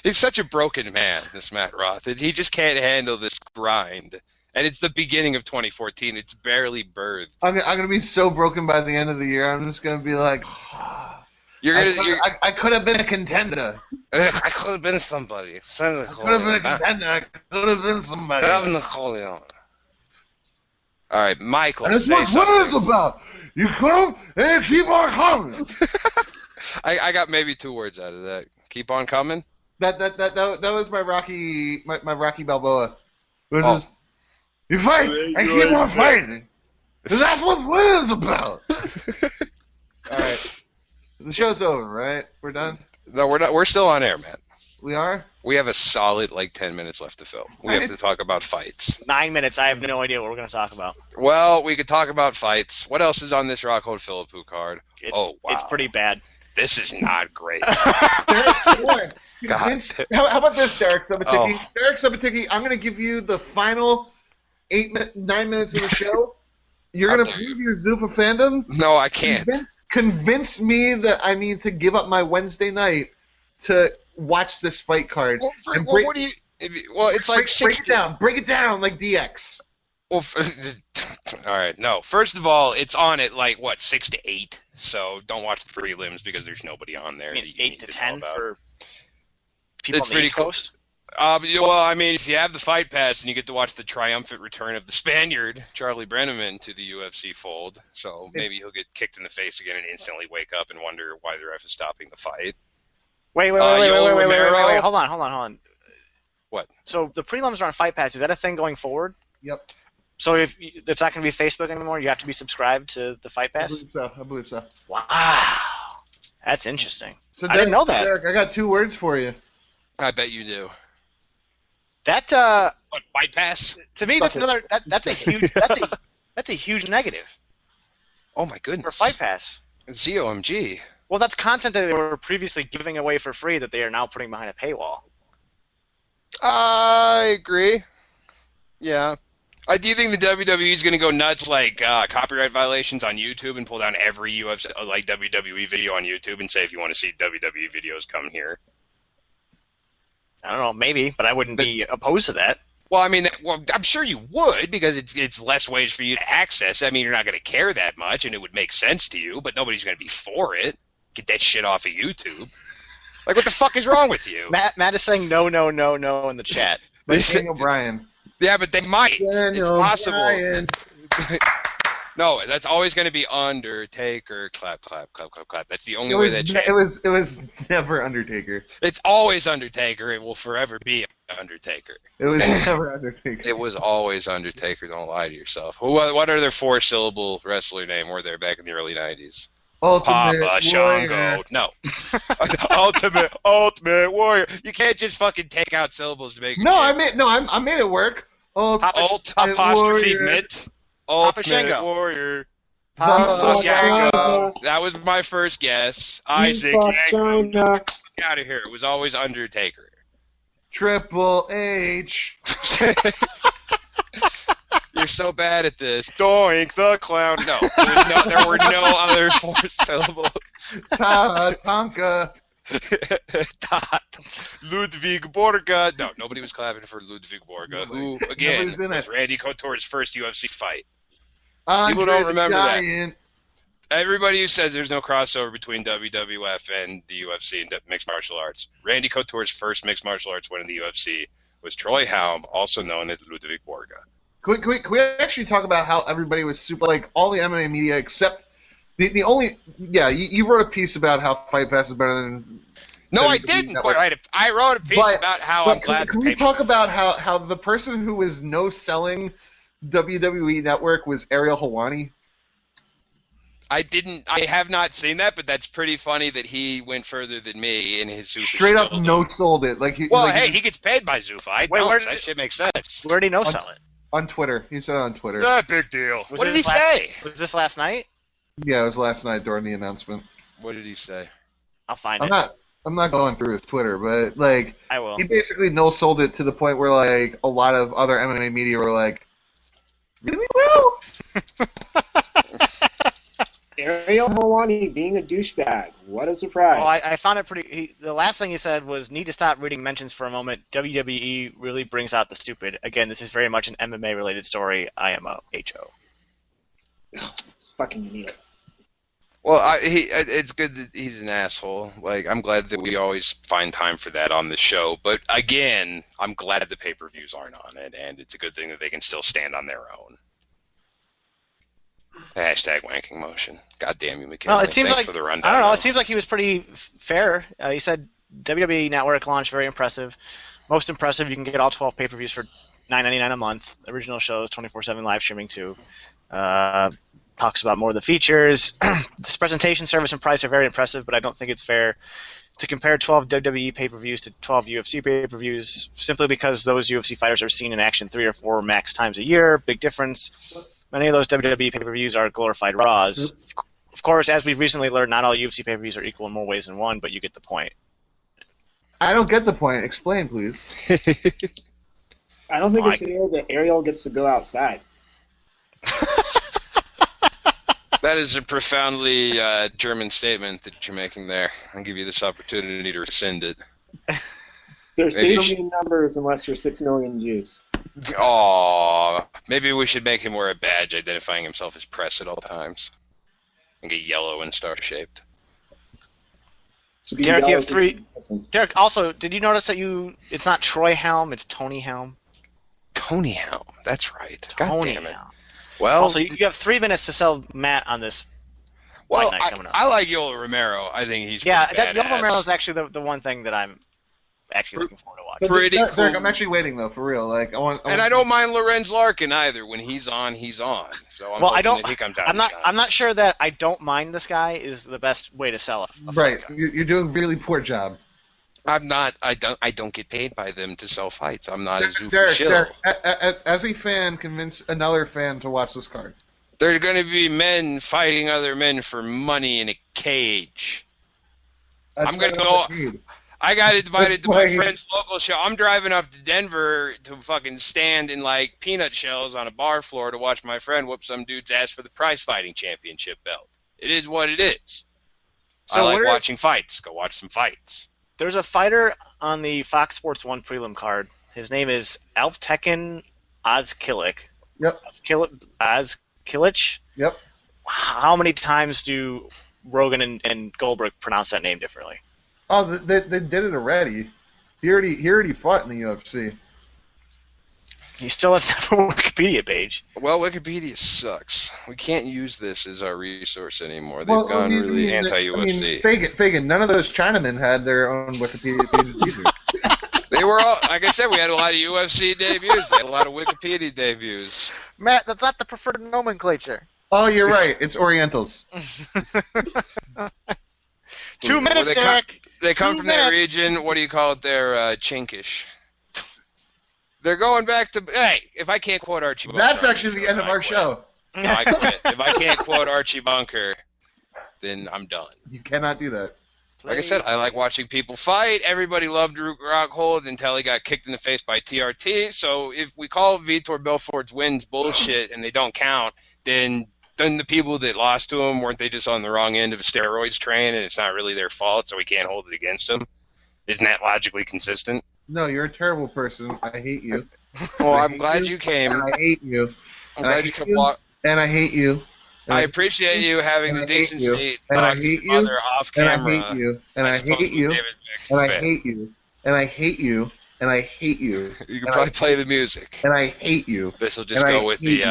He's such a broken man, this Matt Roth. He just can't handle this grind. And it's the beginning of 2014. It's barely birthed. I'm gonna be so broken by the end of the year. I'm just gonna be like, I could have been a contender. I could have been somebody. I could have been a contender. I could have been somebody. I'm Napoleon. All right, Michael. And it's what it's about. You come and keep on coming. I got maybe 2 words out of that. Keep on coming. That was my Rocky Balboa. Which is, you fight and keep on fighting. And that's what win's about. All right. The show's over, right? We're done? No, we're not. We're still on air, Matt. We are? We have a solid, 10 minutes left to film. We have to talk about fights. 9 minutes. I have no idea what we're going to talk about. Well, we could talk about fights. What else is on this Rockhold Philippou card? Wow. It's pretty bad. This is not great. God. How about this, Derek Sabatiki? Derek Sabatiki, I'm going to give you the final 9 minutes of the show. You're going to prove your Zuffa fandom? No, I can't. Convince me that I need to give up my Wednesday night to watch this fight card. What do you... Well, it's like 60... Break it down like DX. Well, all right, no. First of all, it's on at 6 to 8, so don't watch the prelims because there's nobody on there. You mean 8 to 10 for people on the East Coast? Well, I mean, if you have the Fight Pass, and you get to watch the triumphant return of the Spaniard, Charlie Brenneman, to the UFC fold, so maybe he'll get kicked in the face again and instantly wake up and wonder why the ref is stopping the fight. Wait, hold on. What? So the prelims are on Fight Pass. Is that a thing going forward? Yep. So if it's not going to be Facebook anymore, you have to be subscribed to the Fight Pass? I believe so. Wow. That's interesting. So I didn't know that. Derek, I got 2 words for you. I bet you do. That What, Fight Pass? To me, that's another. That's a huge. That's a huge negative. Oh my goodness. For Fight Pass. ZOMG. Well, that's content that they were previously giving away for free that they are now putting behind a paywall. I agree. Yeah. Do you think the WWE is going to go nuts copyright violations on YouTube and pull down every UFC WWE video on YouTube and say if you want to see WWE videos, come here? I don't know, maybe, but I wouldn't be opposed to that. Well, I mean, I'm sure you would because it's less ways for you to access. I mean, you're not going to care that much, and it would make sense to you, but nobody's going to be for it. Get that shit off of YouTube. What the fuck is wrong with you? Matt is saying no in the chat. Daniel Bryan. Yeah, but they might. Daniel it's possible. Bryan. No, that's always going to be Undertaker. Clap, clap, clap, clap, clap. That's the only way that changes. It was never Undertaker. It's always Undertaker. It will forever be Undertaker. It was never Undertaker. It was always Undertaker. Don't lie to yourself. What other 4-syllable wrestler name were there back in the early 90s? Papa Shango. No. Ultimate Warrior. You can't just fucking take out syllables to make it. I made it work. Apostrophe Mitt. Ultimate Warrior. Papa Shango. That was my first guess. Isaac. Get out of here. It was always Undertaker. Triple H. You're so bad at this. Doink the clown. No, there were no other four syllables. Tonka. Ludwig Borga. No, nobody was clapping for Ludwig Borga, who, again, was Randy Couture's first UFC fight. People don't remember that. Everybody who says there's no crossover between WWF and the UFC and mixed martial arts. Randy Couture's first mixed martial arts win in the UFC was Troy Helm, also known as Ludwig Borga. Can we actually talk about how everybody was super, like, all the MMA media except the only, yeah, you wrote a piece about how Fight Pass is better than... No, I didn't, but I wrote a piece about how I'm glad... Can we talk about how the person who was no-selling WWE Network was Ariel Helwani? I have not seen that, but that's pretty funny that he went further than me in his super straight up no-sold it. He gets paid by Zuffa. That shit makes sense. Where did he no-sell it? On Twitter. He said on Twitter. Not big deal. What did he say? Was this last night? Yeah, it was last night during the announcement. What did he say? I'll find it. I'm not going through his Twitter, but, like, I will. He basically no-sold it to the point where, like, a lot of other MMA media were like, really, well? Ariel Helwani being a douchebag. What a surprise. Well, I found it pretty... the last thing he said was, need to stop reading mentions for a moment. WWE really brings out the stupid. Again, this is very much an MMA-related story. IMO. HO. Fucking idiot. Well, it's good that he's an asshole. Like, I'm glad that we always find time for that on the show. But, again, I'm glad the pay-per-views aren't on it, and it's a good thing that they can still stand on their own. Hashtag wanking motion. God damn you, McKinley. Well, it seems Thanks for the rundown. I don't know. It seems like he was pretty fair. He said WWE Network launch, very impressive. Most impressive, you can get all 12 pay-per-views for $9.99 a month. Original shows, 24/7 live streaming too. Talks about more of the features. This presentation, service, and price are very impressive, but I don't think it's fair to compare 12 WWE pay-per-views to 12 UFC pay-per-views simply because those UFC fighters are seen in action 3 or 4 max times a year. Big difference. Many of those WWE pay-per-views are glorified Raws. Of course, as we've recently learned, not all UFC pay-per-views are equal in more ways than one, but you get the point. I don't get the point. Explain, please. I don't think it's fair that Ariel gets to go outside. That is a profoundly German statement that you're making there. I'll give you this opportunity to rescind it. There's 6 million numbers unless you're 6 million Jews. Aww. Maybe we should make him wear a badge identifying himself as press at all times. And get yellow and star-shaped. Derek, you have 3... Derek, also, did you notice that it's not Troy Helm, it's Tony Helm? Tony Helm, that's right. God damn it. Helm. Well, also, you have 3 minutes to sell Matt on this. Well, fight night coming up. I like Yoel Romero. I think he's Yoel Romero is actually the one thing that I'm actually looking forward to watching. Pretty cool. Derek, I'm actually waiting though, for real. Like, I don't mind Lorenz Larkin either. When he's on, he's on. So I'm hoping that he comes out. I'm not sure that I don't mind this guy is the best way to sell a right. You're doing a really poor job. I'm not. I don't get paid by them to sell fights. I'm not a Zuffa Derek, shill. as a fan, convince another fan to watch this card. There are going to be men fighting other men for money in a cage. I'm going to go. I got invited to my friend's local show. I'm driving up to Denver to fucking stand in, like, peanut shells on a bar floor to watch my friend whoop some dude's ass for the prize fighting championship belt. It is what it is. So I like watching fights. Go watch some fights. There's a fighter on the Fox Sports 1 prelim card. His name is Alptekin Ozkilik. Yep. Ozkilich? Yep. How many times do Rogan and Goldberg pronounce that name differently? Oh, they did it already. He already fought in the UFC. He still doesn't have a Wikipedia page. Well, Wikipedia sucks. We can't use this as our resource anymore. They've gone really anti-UFC. Fagan, none of those Chinamen had their own Wikipedia pages either. They were all, like I said, we had a lot of UFC debuts. We had a lot of Wikipedia debuts. Matt, that's not the preferred nomenclature. Oh, you're right. It's Orientals. 2 minutes, Derek. They come from that region. What do you call it there? Chinkish. They're going back to... Hey, if I can't quote Archie Bunker... That's actually the end of our show. No, I quit. If I can't quote Archie Bunker, then I'm done. You cannot do that. Like I said, I like watching people fight. Everybody loved Rockhold until he got kicked in the face by TRT. So if we call Vitor Belfort's wins bullshit and they don't count, then the people that lost to him, weren't they just on the wrong end of a steroids train and it's not really their fault, so we can't hold it against them? Isn't that logically consistent? No, you're a terrible person. I hate you. Well, I'm glad you came. And I hate you. I'm glad you could And I hate you. I appreciate you having the decency to talk to your mother off camera. And I hate you. And I hate you. And I hate you. And I hate you. And I hate you. You can probably play the music. And I hate you. This will just go with the.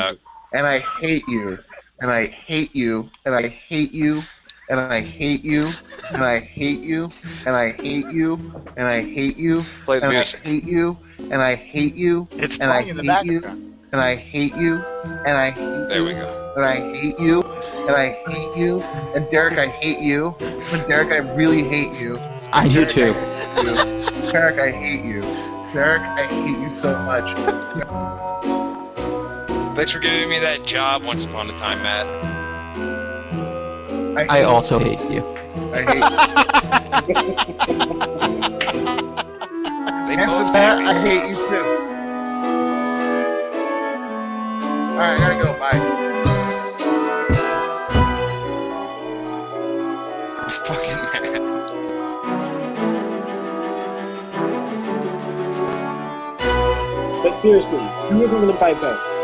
And I hate you. And I hate you. And I hate you. And I hate you. And I hate you. And I hate you. And I hate you. Play the music. And I hate you. And I hate you. It's playing in the background. And I hate you. And I hate you. There we go. And I hate you. And I hate you. And Derek, I hate you. And Derek, I really hate you. I do too. Derek, I hate you. Derek, I hate you so much. Thanks for giving me that job once upon a time, Matt. I also hate you. I hate you. They Answer both that, hate me. I hate you too. Alright, I gotta go. Bye. Fucking Matt. But seriously, who isn't going to fight back?